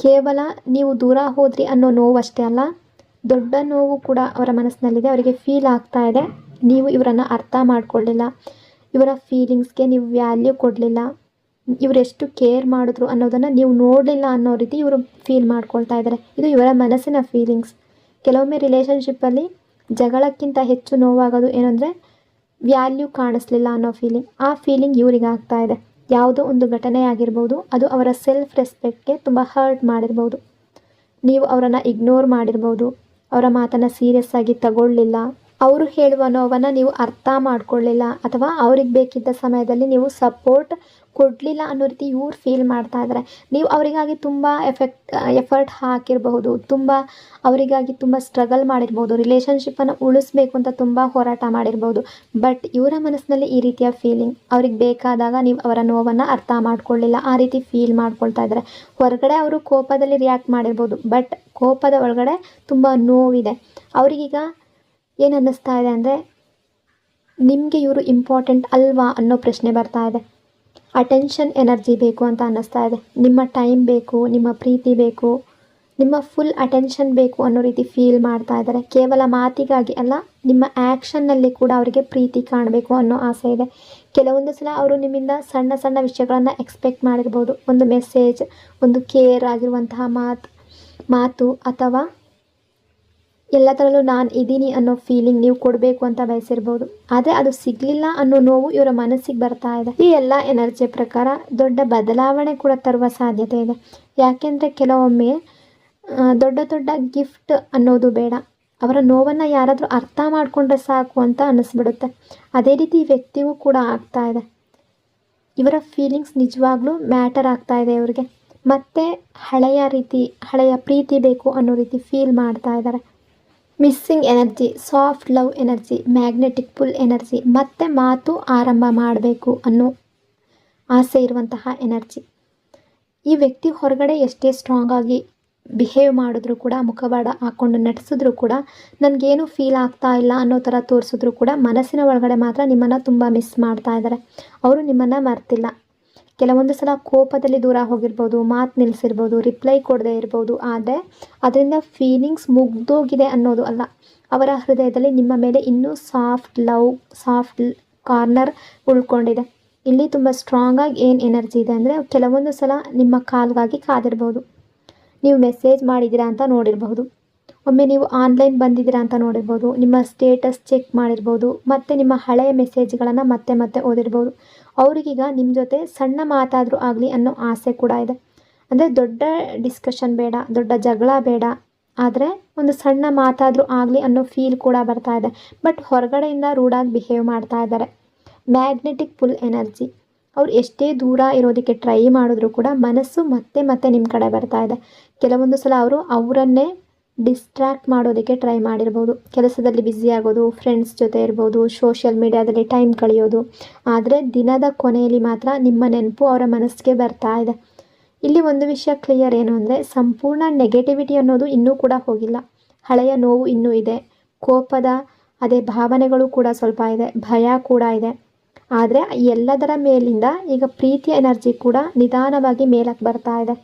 ಕೇವಲ ನೀವು ದೂರ ಹೋದ್ರಿ ಅನ್ನೋ ನೋವು ಅಷ್ಟೇ ಅಲ್ಲ, ದೊಡ್ಡ ನೋವು ಕೂಡ ಅವರ ಮನಸ್ಸಿನಲ್ಲಿದೆ. ಅವರಿಗೆ ಫೀಲ್ ಆಗ್ತಾ ಇದೆ, ನೀವು ಇವರನ್ನು ಅರ್ಥ ಮಾಡ್ಕೊಳ್ಳಿಲ್ಲ, ಇವರ ಫೀಲಿಂಗ್ಸ್ಗೆ ನೀವು ವ್ಯಾಲ್ಯೂ ಕೊಡಲಿಲ್ಲ, ಇವರೆಷ್ಟು ಕೇರ್ ಮಾಡಿದ್ರು ಅನ್ನೋದನ್ನು ನೀವು ನೋಡಲಿಲ್ಲ ಅನ್ನೋ ರೀತಿ ಇವರು ಫೀಲ್ ಮಾಡ್ಕೊಳ್ತಾ ಇದ್ದಾರೆ. ಇದು ಇವರ ಮನಸ್ಸಿನ ಫೀಲಿಂಗ್ಸ್. ಕೆಲವೊಮ್ಮೆ ರಿಲೇಷನ್ಶಿಪ್ಪಲ್ಲಿ ಜಗಳಕ್ಕಿಂತ ಹೆಚ್ಚು ನೋವಾಗೋದು ಏನಂದರೆ ವ್ಯಾಲ್ಯೂ ಕಾಣಿಸ್ಲಿಲ್ಲ ಅನ್ನೋ ಫೀಲಿಂಗ್. ಆ ಫೀಲಿಂಗ್ ಇವರಿಗೆ ಆಗ್ತಾ ಇದೆ. ಯಾವುದೋ ಒಂದು ಘಟನೆ ಆಗಿರ್ಬೋದು, ಅದು ಅವರ ಸೆಲ್ಫ್ ರೆಸ್ಪೆಕ್ಟ್ಗೆ ತುಂಬ ಹರ್ಟ್ ಮಾಡಿರ್ಬೋದು. ನೀವು ಅವರನ್ನು ಇಗ್ನೋರ್ ಮಾಡಿರ್ಬೋದು, ಅವರ ಮಾತನ್ನು ಸೀರಿಯಸ್ ಆಗಿ ತಗೊಳ್ಳಿಲ್ಲ, ಅವರು ಹೇಳುವ ನೋವನ್ನು ನೀವು ಅರ್ಥ ಮಾಡ್ಕೊಳ್ಳಿಲ್ಲ, ಅಥವಾ ಅವ್ರಿಗೆ ಬೇಕಿದ್ದ ಸಮಯದಲ್ಲಿ ನೀವು ಸಪೋರ್ಟ್ ಕೊಡಲಿಲ್ಲ ಅನ್ನೋ ರೀತಿ ಇವ್ರು ಫೀಲ್ ಮಾಡ್ತಾ ಇದ್ದಾರೆ. ನೀವು ಅವರಿಗಾಗಿ ತುಂಬ ಎಫರ್ಟ್ ಹಾಕಿರಬಹುದು, ಅವರಿಗಾಗಿ ತುಂಬ ಸ್ಟ್ರಗಲ್ ಮಾಡಿರ್ಬೋದು, ರಿಲೇಷನ್ಶಿಪ್ಪನ್ನು ಉಳಿಸ್ಬೇಕು ಅಂತ ತುಂಬ ಹೋರಾಟ ಮಾಡಿರ್ಬೋದು. ಬಟ್ ಇವರ ಮನಸ್ಸಿನಲ್ಲಿ ಈ ರೀತಿಯ ಫೀಲಿಂಗ್, ಅವ್ರಿಗೆ ಬೇಕಾದಾಗ ನೀವು ಅವರ ನೋವನ್ನು ಅರ್ಥ ಮಾಡ್ಕೊಳ್ಳಿಲ್ಲ, ಆ ರೀತಿ ಫೀಲ್ ಮಾಡ್ಕೊಳ್ತಾ ಇದ್ದಾರೆ. ಹೊರಗಡೆ ಅವರು ಕೋಪದಲ್ಲಿ ರಿಯಾಕ್ಟ್ ಮಾಡಿರ್ಬೋದು, ಬಟ್ ಕೋಪದ ಒಳಗಡೆ ತುಂಬ ನೋವಿದೆ. ಅವರಿಗೀಗ ಏನು ಅನ್ನಿಸ್ತಾ ಇದೆ ಅಂದರೆ, ನಿಮಗೆ ಇವರು ಇಂಪಾರ್ಟೆಂಟ್ ಅಲ್ವಾ ಅನ್ನೋ ಪ್ರಶ್ನೆ ಬರ್ತಾ ಇದೆ. ಅಟೆನ್ಷನ್ ಎನರ್ಜಿ ಬೇಕು ಅಂತ ಅನ್ನಿಸ್ತಾ ಇದೆ. ನಿಮ್ಮ ಟೈಮ್ ಬೇಕು, ನಿಮ್ಮ ಪ್ರೀತಿ ಬೇಕು, ನಿಮ್ಮ ಫುಲ್ ಅಟೆನ್ಷನ್ ಬೇಕು ಅನ್ನೋ ರೀತಿ ಫೀಲ್ ಮಾಡ್ತಾ ಇದ್ದಾರೆ. ಕೇವಲ ಮಾತಿಗಾಗಿ ಅಲ್ಲ, ನಿಮ್ಮ ಆ್ಯಕ್ಷನ್ನಲ್ಲಿ ಕೂಡ ಅವರಿಗೆ ಪ್ರೀತಿ ಕಾಣಬೇಕು ಅನ್ನೋ ಆಸೆ ಇದೆ. ಕೆಲವೊಂದು ಸಲ ಅವರು ನಿಮ್ಮಿಂದ ಸಣ್ಣ ಸಣ್ಣ ವಿಷಯಗಳನ್ನು ಎಕ್ಸ್ಪೆಕ್ಟ್ ಮಾಡಿರ್ಬೋದು. ಒಂದು ಮೆಸೇಜ್, ಒಂದು ಕೇರ್ ಆಗಿರುವಂತಹ ಮಾತು ಅಥವಾ ಎಲ್ಲ ಥರಲ್ಲೂ ನಾನು ಇದ್ದೀನಿ ಅನ್ನೋ ಫೀಲಿಂಗ್ ನೀವು ಕೊಡಬೇಕು ಅಂತ ಬಯಸಿರ್ಬೋದು. ಆದರೆ ಅದು ಸಿಗಲಿಲ್ಲ ಅನ್ನೋ ನೋವು ಇವರ ಮನಸ್ಸಿಗೆ ಬರ್ತಾ ಇದೆ. ಈ ಎಲ್ಲ ಎನರ್ಜಿ ಪ್ರಕಾರ ದೊಡ್ಡ ಬದಲಾವಣೆ ಕೂಡ ತರುವ ಸಾಧ್ಯತೆ ಇದೆ. ಯಾಕೆಂದರೆ ಕೆಲವೊಮ್ಮೆ ದೊಡ್ಡ ದೊಡ್ಡ ಗಿಫ್ಟ್ ಅನ್ನೋದು ಬೇಡ, ಅವರ ನೋವನ್ನು ಯಾರಾದರೂ ಅರ್ಥ ಮಾಡಿಕೊಂಡ್ರೆ ಸಾಕು ಅಂತ ಅನ್ನಿಸ್ಬಿಡುತ್ತೆ. ಅದೇ ರೀತಿ ಈ ವ್ಯಕ್ತಿಗೂ ಕೂಡ ಆಗ್ತಾ ಇದೆ. ಇವರ ಫೀಲಿಂಗ್ಸ್ ನಿಜವಾಗ್ಲೂ ಮ್ಯಾಟರ್ ಆಗ್ತಾ ಇದೆ ಇವರಿಗೆ. ಮತ್ತೆ ಹಳೆಯ ಪ್ರೀತಿ ಬೇಕು ಅನ್ನೋ ರೀತಿ ಫೀಲ್ ಮಾಡ್ತಾ ಇದ್ದಾರೆ. Missing energy, soft love energy, magnetic pull energy, ಮತ್ತೆ ಮಾತು ಆರಂಭ ಮಾಡಬೇಕು ಅನ್ನೋ ಆಸೆ ಇರುವಂತಹ ಎನರ್ಜಿ. ಈ ವ್ಯಕ್ತಿ ಹೊರಗಡೆ ಎಷ್ಟೇ ಸ್ಟ್ರಾಂಗ್ ಆಗಿ ಬಿಹೇವ್ ಮಾಡಿದ್ರು ಕೂಡ, ಮುಖವಾಡ ಹಾಕ್ಕೊಂಡು ನಟಿಸಿದ್ರು ಕೂಡ, ನನಗೇನು ಫೀಲ್ ಆಗ್ತಾ ಇಲ್ಲ ಅನ್ನೋ ಥರ ತೋರಿಸಿದ್ರು ಕೂಡ, ಮನಸ್ಸಿನ ಒಳಗಡೆ ಮಾತ್ರ ನಿಮ್ಮನ್ನು ತುಂಬ ಮಿಸ್ ಮಾಡ್ತಾ ಇದ್ದಾರೆ. ಅವರು ನಿಮ್ಮನ್ನು ಮರ್ತಿಲ್ಲ. ಕೆಲವೊಂದು ಸಲ ಕೋಪದಲ್ಲಿ ದೂರ ಹೋಗಿರ್ಬೋದು, ಮಾತು ನಿಲ್ಲಿಸಿರ್ಬೋದು, ರಿಪ್ಲೈ ಕೊಡದೇ ಇರ್ಬೋದು. ಆದರೆ ಅದರಿಂದ ಫೀಲಿಂಗ್ಸ್ ಮುಗ್ದೋಗಿದೆ ಅನ್ನೋದು ಅಲ್ಲ, ಅವರ ಹೃದಯದಲ್ಲಿ ನಿಮ್ಮ ಮೇಲೆ ಇನ್ನೂ ಸಾಫ್ಟ್ ಕಾರ್ನರ್ ಉಳ್ಕೊಂಡಿದೆ. ಇಲ್ಲಿ ತುಂಬ ಸ್ಟ್ರಾಂಗಾಗಿ ಏನು ಎನರ್ಜಿ ಇದೆ ಅಂದರೆ, ಕೆಲವೊಂದು ಸಲ ನಿಮ್ಮ ಕಾಲ್ಗಾಗಿ ಕಾದಿರ್ಬೋದು, ನೀವು ಮೆಸೇಜ್ ಮಾಡಿದ್ದೀರಾ ಅಂತ ನೋಡಿರ್ಬಹುದು, ಒಮ್ಮೆ ನೀವು ಆನ್ಲೈನ್ ಬಂದಿದ್ದೀರಾ ಅಂತ ನೋಡಿರ್ಬೋದು, ನಿಮ್ಮ ಸ್ಟೇಟಸ್ ಚೆಕ್ ಮಾಡಿರ್ಬೋದು, ಮತ್ತು ನಿಮ್ಮ ಹಳೆಯ ಮೆಸೇಜ್ಗಳನ್ನು ಮತ್ತೆ ಓದಿರ್ಬೋದು. ಅವ್ರಿಗೀಗ ನಿಮ್ಮ ಜೊತೆ ಸಣ್ಣ ಮಾತಾದರೂ ಆಗಲಿ ಅನ್ನೋ ಆಸೆ ಕೂಡ ಇದೆ. ಅಂದರೆ ದೊಡ್ಡ ಡಿಸ್ಕಷನ್ ಬೇಡ, ದೊಡ್ಡ ಜಗಳ ಬೇಡ, ಆದರೆ ಒಂದು ಸಣ್ಣ ಮಾತಾದರೂ ಆಗಲಿ ಅನ್ನೋ ಫೀಲ್ ಕೂಡ ಬರ್ತಾ ಇದೆ. ಬಟ್ ಹೊರಗಡೆಯಿಂದ ರೂಢಾಗಿ ಬಿಹೇವ್ ಮಾಡ್ತಾ ಇದ್ದಾರೆ. ಮ್ಯಾಗ್ನೆಟಿಕ್ ಪುಲ್ ಎನರ್ಜಿ, ಅವ್ರು ಎಷ್ಟೇ ದೂರ ಇರೋದಕ್ಕೆ ಟ್ರೈ ಮಾಡಿದ್ರು ಕೂಡ ಮನಸ್ಸು ಮತ್ತೆ ನಿಮ್ಮ ಕಡೆ ಬರ್ತಾ ಇದೆ. ಕೆಲವೊಂದು ಸಲ ಅವರನ್ನೇ ಡಿಸ್ಟ್ರ್ಯಾಕ್ಟ್ ಮಾಡೋದಕ್ಕೆ ಟ್ರೈ ಮಾಡಿರ್ಬೋದು. ಕೆಲಸದಲ್ಲಿ ಬ್ಯುಸಿ ಆಗೋದು, ಫ್ರೆಂಡ್ಸ್ ಜೊತೆ ಇರ್ಬೋದು, ಸೋಷಿಯಲ್ ಮೀಡಿಯಾದಲ್ಲಿ ಟೈಮ್ ಕಳೆಯೋದು. ಆದರೆ ದಿನದ ಕೊನೆಯಲ್ಲಿ ಮಾತ್ರ ನಿಮ್ಮ ನೆನಪು ಅವರ ಮನಸ್ಸಿಗೆ ಬರ್ತಾ ಇದೆ. ಇಲ್ಲಿ ಒಂದು ವಿಷಯ ಕ್ಲಿಯರ್ ಏನು ಅಂದರೆ, ಸಂಪೂರ್ಣ ನೆಗೆಟಿವಿಟಿ ಅನ್ನೋದು ಇನ್ನೂ ಕೂಡ ಹೋಗಿಲ್ಲ. ಹಳೆಯ ನೋವು ಇನ್ನೂ ಇದೆ, ಕೋಪದ ಅದೇ ಭಾವನೆಗಳು ಕೂಡ ಸ್ವಲ್ಪ ಇದೆ, ಭಯ ಕೂಡ ಇದೆ. ಆದರೆ ಎಲ್ಲದರ ಮೇಲಿಂದ ಈಗ ಪ್ರೀತಿಯ ಎನರ್ಜಿ ಕೂಡ ನಿಧಾನವಾಗಿ ಮೇಲಕ್ಕೆ ಬರ್ತಾ ಇದೆ.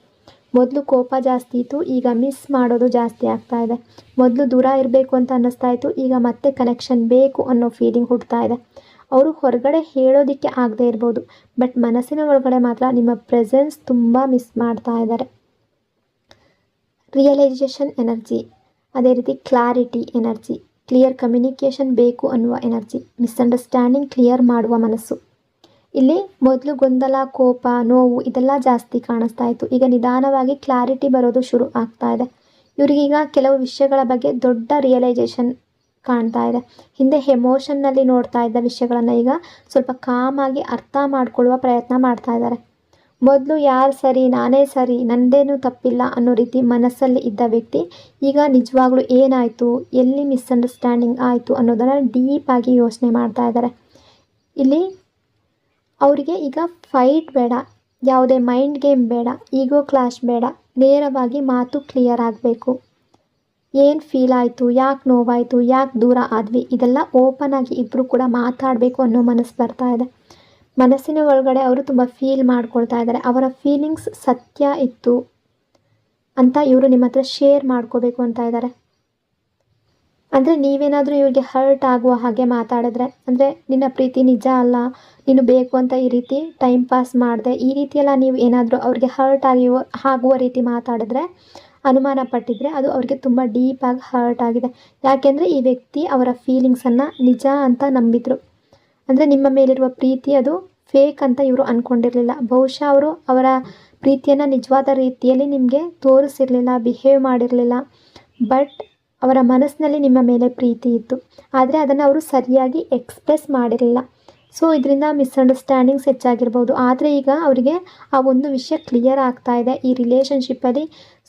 ಮೊದಲು ಕೋಪ ಜಾಸ್ತಿ ಇತ್ತು, ಈಗ ಮಿಸ್ ಮಾಡೋದು ಜಾಸ್ತಿ ಆಗ್ತಾ ಇದೆ. ಮೊದಲು ದೂರ ಇರಬೇಕು ಅಂತ ಅನ್ನಿಸ್ತಾ ಇತ್ತು, ಈಗ ಮತ್ತೆ ಕನೆಕ್ಷನ್ ಬೇಕು ಅನ್ನೋ ಫೀಲಿಂಗ್ ಹುಡ್ತಾ ಇದೆ. ಅವರು ಹೊರಗಡೆ ಹೇಳೋದಕ್ಕೆ ಆಗದೆ ಇರ್ಬೋದು, ಬಟ್ ಮನಸ್ಸಿನ ಒಳಗಡೆ ಮಾತ್ರ ನಿಮ್ಮ ಪ್ರೆಸೆನ್ಸ್ ತುಂಬ ಮಿಸ್ ಮಾಡ್ತಾ ಇದ್ದಾರೆ. ರಿಯಲೈಸೇಷನ್ ಎನರ್ಜಿ, ಅದೇ ರೀತಿ ಕ್ಲಾರಿಟಿ ಎನರ್ಜಿ, ಕ್ಲಿಯರ್ ಕಮ್ಯುನಿಕೇಷನ್ ಬೇಕು ಅನ್ನುವ ಎನರ್ಜಿ, ಮಿಸ್ಅಂಡರ್ಸ್ಟ್ಯಾಂಡಿಂಗ್ ಕ್ಲಿಯರ್ ಮಾಡುವ ಮನಸ್ಸು. ಇಲ್ಲಿ ಮೊದಲು ಗೊಂದಲ, ಕೋಪ, ನೋವು ಇದೆಲ್ಲ ಜಾಸ್ತಿ ಕಾಣಿಸ್ತಾ ಇತ್ತು, ಈಗ ನಿಧಾನವಾಗಿ ಕ್ಲಾರಿಟಿ ಬರೋದು ಶುರು ಆಗ್ತಾ ಇದೆ. ಇವರಿಗೀಗ ಕೆಲವು ವಿಷಯಗಳ ಬಗ್ಗೆ ದೊಡ್ಡ ರಿಯಲೈಸೇಷನ್ ಕಾಣ್ತಾ ಇದೆ. ಹಿಂದೆ ಎಮೋಷನ್ನಲ್ಲಿ ನೋಡ್ತಾ ಇದ್ದ ವಿಷಯಗಳನ್ನು ಈಗ ಸ್ವಲ್ಪ ಕಾಮಾಗಿ ಅರ್ಥ ಮಾಡ್ಕೊಳ್ಳುವ ಪ್ರಯತ್ನ ಮಾಡ್ತಾ ಇದ್ದಾರೆ. ಮೊದಲು ಯಾರು ಸರಿ, ನಾನೇ ಸರಿ, ನನ್ನದೇನೂ ತಪ್ಪಿಲ್ಲ ಅನ್ನೋ ರೀತಿ ಮನಸ್ಸಲ್ಲಿ ಇದ್ದ ವ್ಯಕ್ತಿ ಈಗ ನಿಜವಾಗ್ಲೂ ಏನಾಯಿತು, ಎಲ್ಲಿ ಮಿಸ್ಅಂಡರ್ಸ್ಟ್ಯಾಂಡಿಂಗ್ ಆಯಿತು ಅನ್ನೋದನ್ನು ಡೀಪಾಗಿ ಯೋಚನೆ ಮಾಡ್ತಾ ಇದ್ದಾರೆ. ಇಲ್ಲಿ ಅವರಿಗೆ ಈಗ ಫೈಟ್ ಬೇಡ, ಯಾವುದೇ ಮೈಂಡ್ ಗೇಮ್ ಬೇಡ, ಈಗೋ ಕ್ಲಾಶ್ ಬೇಡ, ನೇರವಾಗಿ ಮಾತು ಕ್ಲಿಯರ್ ಆಗಬೇಕು. ಏನು ಫೀಲ್ ಆಯಿತು, ಯಾಕೆ ನೋವಾಯಿತು, ಯಾಕೆ ದೂರ ಆದ್ವಿ, ಇದೆಲ್ಲ ಓಪನ್ ಆಗಿ ಇಬ್ಬರು ಕೂಡ ಮಾತಾಡಬೇಕು ಅನ್ನೋ ಮನಸ್ಸು ಬರ್ತಾ ಇದೆ. ಮನಸ್ಸಿನ ಒಳಗಡೆ ಅವರು ತುಂಬ ಫೀಲ್ ಮಾಡ್ಕೊಳ್ತಾ ಇದ್ದಾರೆ. ಅವರ ಫೀಲಿಂಗ್ಸ್ ಸತ್ಯ ಇತ್ತು ಅಂತ ಇವರು ನಿಮ್ಮ ಹತ್ರ ಶೇರ್ ಮಾಡ್ಕೋಬೇಕು ಅಂತ ಇದ್ದಾರೆ. ಅಂದರೆ ನೀವೇನಾದರೂ ಇವ್ರಿಗೆ ಹರ್ಟ್ ಆಗುವ ಹಾಗೆ ಮಾತಾಡಿದ್ರೆ, ಅಂದರೆ ನಿನ್ನ ಪ್ರೀತಿ ನಿಜ ಅಲ್ಲ, ನೀನು ಬೇಕು ಅಂತ ಈ ರೀತಿ ಟೈಮ್ ಪಾಸ್ ಮಾಡಿದೆ, ಈ ರೀತಿಯೆಲ್ಲ ನೀವು ಏನಾದರೂ ಅವ್ರಿಗೆ ಹರ್ಟ್ ಆಗುವ ರೀತಿ ಮಾತಾಡಿದ್ರೆ, ಅನುಮಾನ ಪಟ್ಟಿದ್ರೆ, ಅದು ಅವ್ರಿಗೆ ತುಂಬ ಡೀಪಾಗಿ ಹರ್ಟ್ ಆಗಿದೆ. ಯಾಕೆಂದರೆ ಈ ವ್ಯಕ್ತಿ ಅವರ ಫೀಲಿಂಗ್ಸನ್ನು ನಿಜ ಅಂತ ನಂಬಿದ್ರು. ಅಂದರೆ ನಿಮ್ಮ ಮೇಲಿರುವ ಪ್ರೀತಿ ಅದು ಫೇಕ್ ಅಂತ ಇವರು ಅಂದ್ಕೊಂಡಿರಲಿಲ್ಲ. ಬಹುಶಃ ಅವರು ಅವರ ಪ್ರೀತಿಯನ್ನು ನಿಜವಾದ ರೀತಿಯಲ್ಲಿ ನಿಮಗೆ ತೋರಿಸಿರಲಿಲ್ಲ, ಬಿಹೇವ್ ಮಾಡಿರಲಿಲ್ಲ. ಬಟ್ ಅವರ ಮನಸ್ಸಿನಲ್ಲಿ ನಿಮ್ಮ ಮೇಲೆ ಪ್ರೀತಿ ಇತ್ತು, ಆದರೆ ಅದನ್ನು ಅವರು ಸರಿಯಾಗಿ ಎಕ್ಸ್ಪ್ರೆಸ್ ಮಾಡಿರಲಿಲ್ಲ. ಸೊ ಇದರಿಂದ ಮಿಸ್ಅಂಡರ್ಸ್ಟ್ಯಾಂಡಿಂಗ್ಸ್ ಹೆಚ್ಚಾಗಿರ್ಬೋದು. ಆದರೆ ಈಗ ಅವರಿಗೆ ಆ ಒಂದು ವಿಷಯ ಕ್ಲಿಯರ್ ಆಗ್ತಾ ಇದೆ. ಈ ರಿಲೇಷನ್ಶಿಪ್ಪಲ್ಲಿ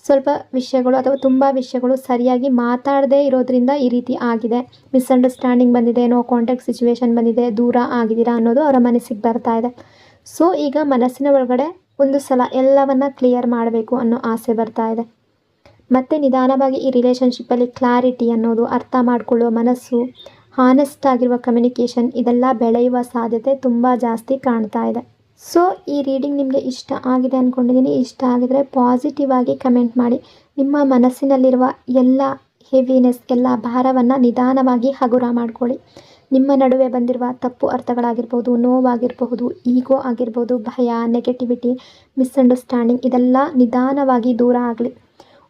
ಸ್ವಲ್ಪ ವಿಷಯಗಳು ಅಥವಾ ತುಂಬ ವಿಷಯಗಳು ಸರಿಯಾಗಿ ಮಾತಾಡದೇ ಇರೋದ್ರಿಂದ ಈ ರೀತಿ ಆಗಿದೆ. ಮಿಸ್ಅಂಡರ್ಸ್ಟ್ಯಾಂಡಿಂಗ್ ಬಂದಿದೆ, ನೋ ಕಾಂಟ್ಯಾಕ್ಟ್ ಸಿಚುವೇಶನ್ ಬಂದಿದೆ, ದೂರ ಆಗಿದ್ದೀರಾ ಅನ್ನೋದು ಅವರ ಮನಸ್ಸಿಗೆ ಬರ್ತಾ ಇದೆ. ಸೊ ಈಗ ಮನಸ್ಸಿನ ಒಳಗಡೆ ಒಂದು ಸಲ ಎಲ್ಲವನ್ನ ಕ್ಲಿಯರ್ ಮಾಡಬೇಕು ಅನ್ನೋ ಆಸೆ ಬರ್ತಾ ಇದೆ. ಮತ್ತು ನಿಧಾನವಾಗಿ ಈ ರಿಲೇಷನ್ಶಿಪ್ಪಲ್ಲಿ ಕ್ಲಾರಿಟಿ ಅನ್ನೋದು, ಅರ್ಥ ಮಾಡಿಕೊಳ್ಳುವ ಮನಸ್ಸು, ಹಾನೆಸ್ಟ್ ಆಗಿರುವ ಕಮ್ಯುನಿಕೇಷನ್ ಇದೆಲ್ಲ ಬೆಳೆಯುವ ಸಾಧ್ಯತೆ ತುಂಬ ಜಾಸ್ತಿ ಕಾಣ್ತಾ ಇದೆ. ಸೊ ಈ ರೀಡಿಂಗ್ ನಿಮಗೆ ಇಷ್ಟ ಆಗಿದೆ ಅಂದ್ಕೊಂಡಿದ್ದೀನಿ. ಇಷ್ಟ ಆಗಿದರೆ ಪಾಸಿಟಿವ್ ಆಗಿ ಕಮೆಂಟ್ ಮಾಡಿ. ನಿಮ್ಮ ಮನಸ್ಸಿನಲ್ಲಿರುವ ಎಲ್ಲ ಹೆವಿನೆಸ್, ಎಲ್ಲ ಭಾರವನ್ನು ನಿಧಾನವಾಗಿ ಹಗುರ ಮಾಡಿಕೊಳ್ಳಿ. ನಿಮ್ಮ ನಡುವೆ ಬಂದಿರುವ ತಪ್ಪು ಅರ್ಥಗಳಾಗಿರ್ಬೋದು, ನೋವಾಗಿರಬಹುದು, ಈಗೋ ಆಗಿರ್ಬೋದು, ಭಯ, ನೆಗೆಟಿವಿಟಿ, ಮಿಸ್ಅಂಡರ್ಸ್ಟ್ಯಾಂಡಿಂಗ್ ಇದೆಲ್ಲ ನಿಧಾನವಾಗಿ ದೂರ ಆಗಲಿ.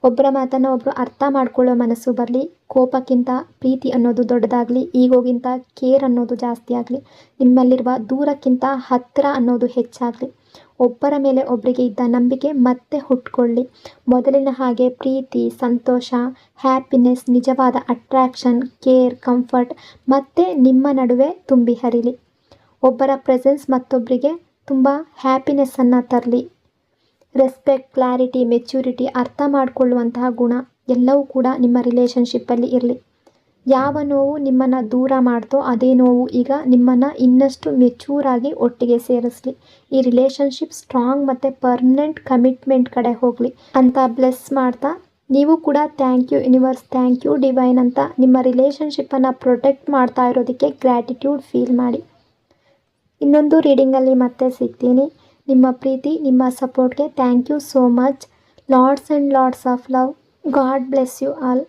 ಒಬ್ಬರ ಮಾತನ್ನು ಒಬ್ಬರು ಅರ್ಥ ಮಾಡ್ಕೊಳ್ಳೋ ಮನಸ್ಸು ಬರಲಿ. ಕೋಪಕ್ಕಿಂತ ಪ್ರೀತಿ ಅನ್ನೋದು ದೊಡ್ಡದಾಗಲಿ, ಈಗೋಗಿಂತ ಕೇರ್ ಅನ್ನೋದು ಜಾಸ್ತಿ ಆಗಲಿ. ನಿಮ್ಮಲ್ಲಿರುವ ದೂರಕ್ಕಿಂತ ಹತ್ತಿರ ಅನ್ನೋದು ಹೆಚ್ಚಾಗಲಿ. ಒಬ್ಬರ ಮೇಲೆ ಒಬ್ಬರಿಗೆ ಇದ್ದ ನಂಬಿಕೆ ಮತ್ತೆ ಹುಟ್ಕೊಳ್ಳಿ. ಮೊದಲಿನ ಹಾಗೆ ಪ್ರೀತಿ, ಸಂತೋಷ, ಹ್ಯಾಪಿನೆಸ್, ನಿಜವಾದ ಅಟ್ರಾಕ್ಷನ್, ಕೇರ್, ಕಂಫರ್ಟ್ ಮತ್ತೆ ನಿಮ್ಮ ನಡುವೆ ತುಂಬಿ ಹರಿಲಿ. ಒಬ್ಬರ ಪ್ರೆಸೆನ್ಸ್ ಮತ್ತೊಬ್ಬರಿಗೆ ತುಂಬ ಹ್ಯಾಪಿನೆಸ್ಸನ್ನು ತರಲಿ. ರೆಸ್ಪೆಕ್ಟ್, ಕ್ಲಾರಿಟಿ, ಮೆಚ್ಯೂರಿಟಿ, ಅರ್ಥ ಮಾಡಿಕೊಳ್ಳುವಂತಹ ಗುಣ ಎಲ್ಲವೂ ಕೂಡ ನಿಮ್ಮ ರಿಲೇಷನ್ಶಿಪ್ಪಲ್ಲಿ ಇರಲಿ. ಯಾವ ನೋವು ನಿಮ್ಮನ್ನು ದೂರ ಮಾಡ್ತೋ ಅದೇ ನೋವು ಈಗ ನಿಮ್ಮನ್ನು ಇನ್ನಷ್ಟು ಮೆಚ್ಯೂರಾಗಿ ಒಟ್ಟಿಗೆ ಸೇರಿಸಲಿ. ಈ ರಿಲೇಷನ್ಶಿಪ್ ಸ್ಟ್ರಾಂಗ್ ಮತ್ತು ಪರ್ಮನೆಂಟ್ ಕಮಿಟ್ಮೆಂಟ್ ಕಡೆ ಹೋಗಲಿ ಅಂತ ಬ್ಲೆಸ್ ಮಾಡ್ತಾ, ನೀವು ಕೂಡ thank you universe, thank you divine ಅಂತ ನಿಮ್ಮ ರಿಲೇಷನ್ಶಿಪ್ಪನ್ನು ಪ್ರೊಟೆಕ್ಟ್ ಮಾಡ್ತಾ ಇರೋದಕ್ಕೆ ಗ್ರ್ಯಾಟಿಟ್ಯೂಡ್ ಫೀಲ್ ಮಾಡಿ. ಇನ್ನೊಂದು ರೀಡಿಂಗಲ್ಲಿ ಮತ್ತೆ ಸಿಗ್ತೀನಿ. ನಿಮ್ಮ ಪ್ರೀತಿ, ನಿಮ್ಮ ಸಪೋರ್ಟ್ಗೆ thank you so much. Lots and lots of love. God bless you all.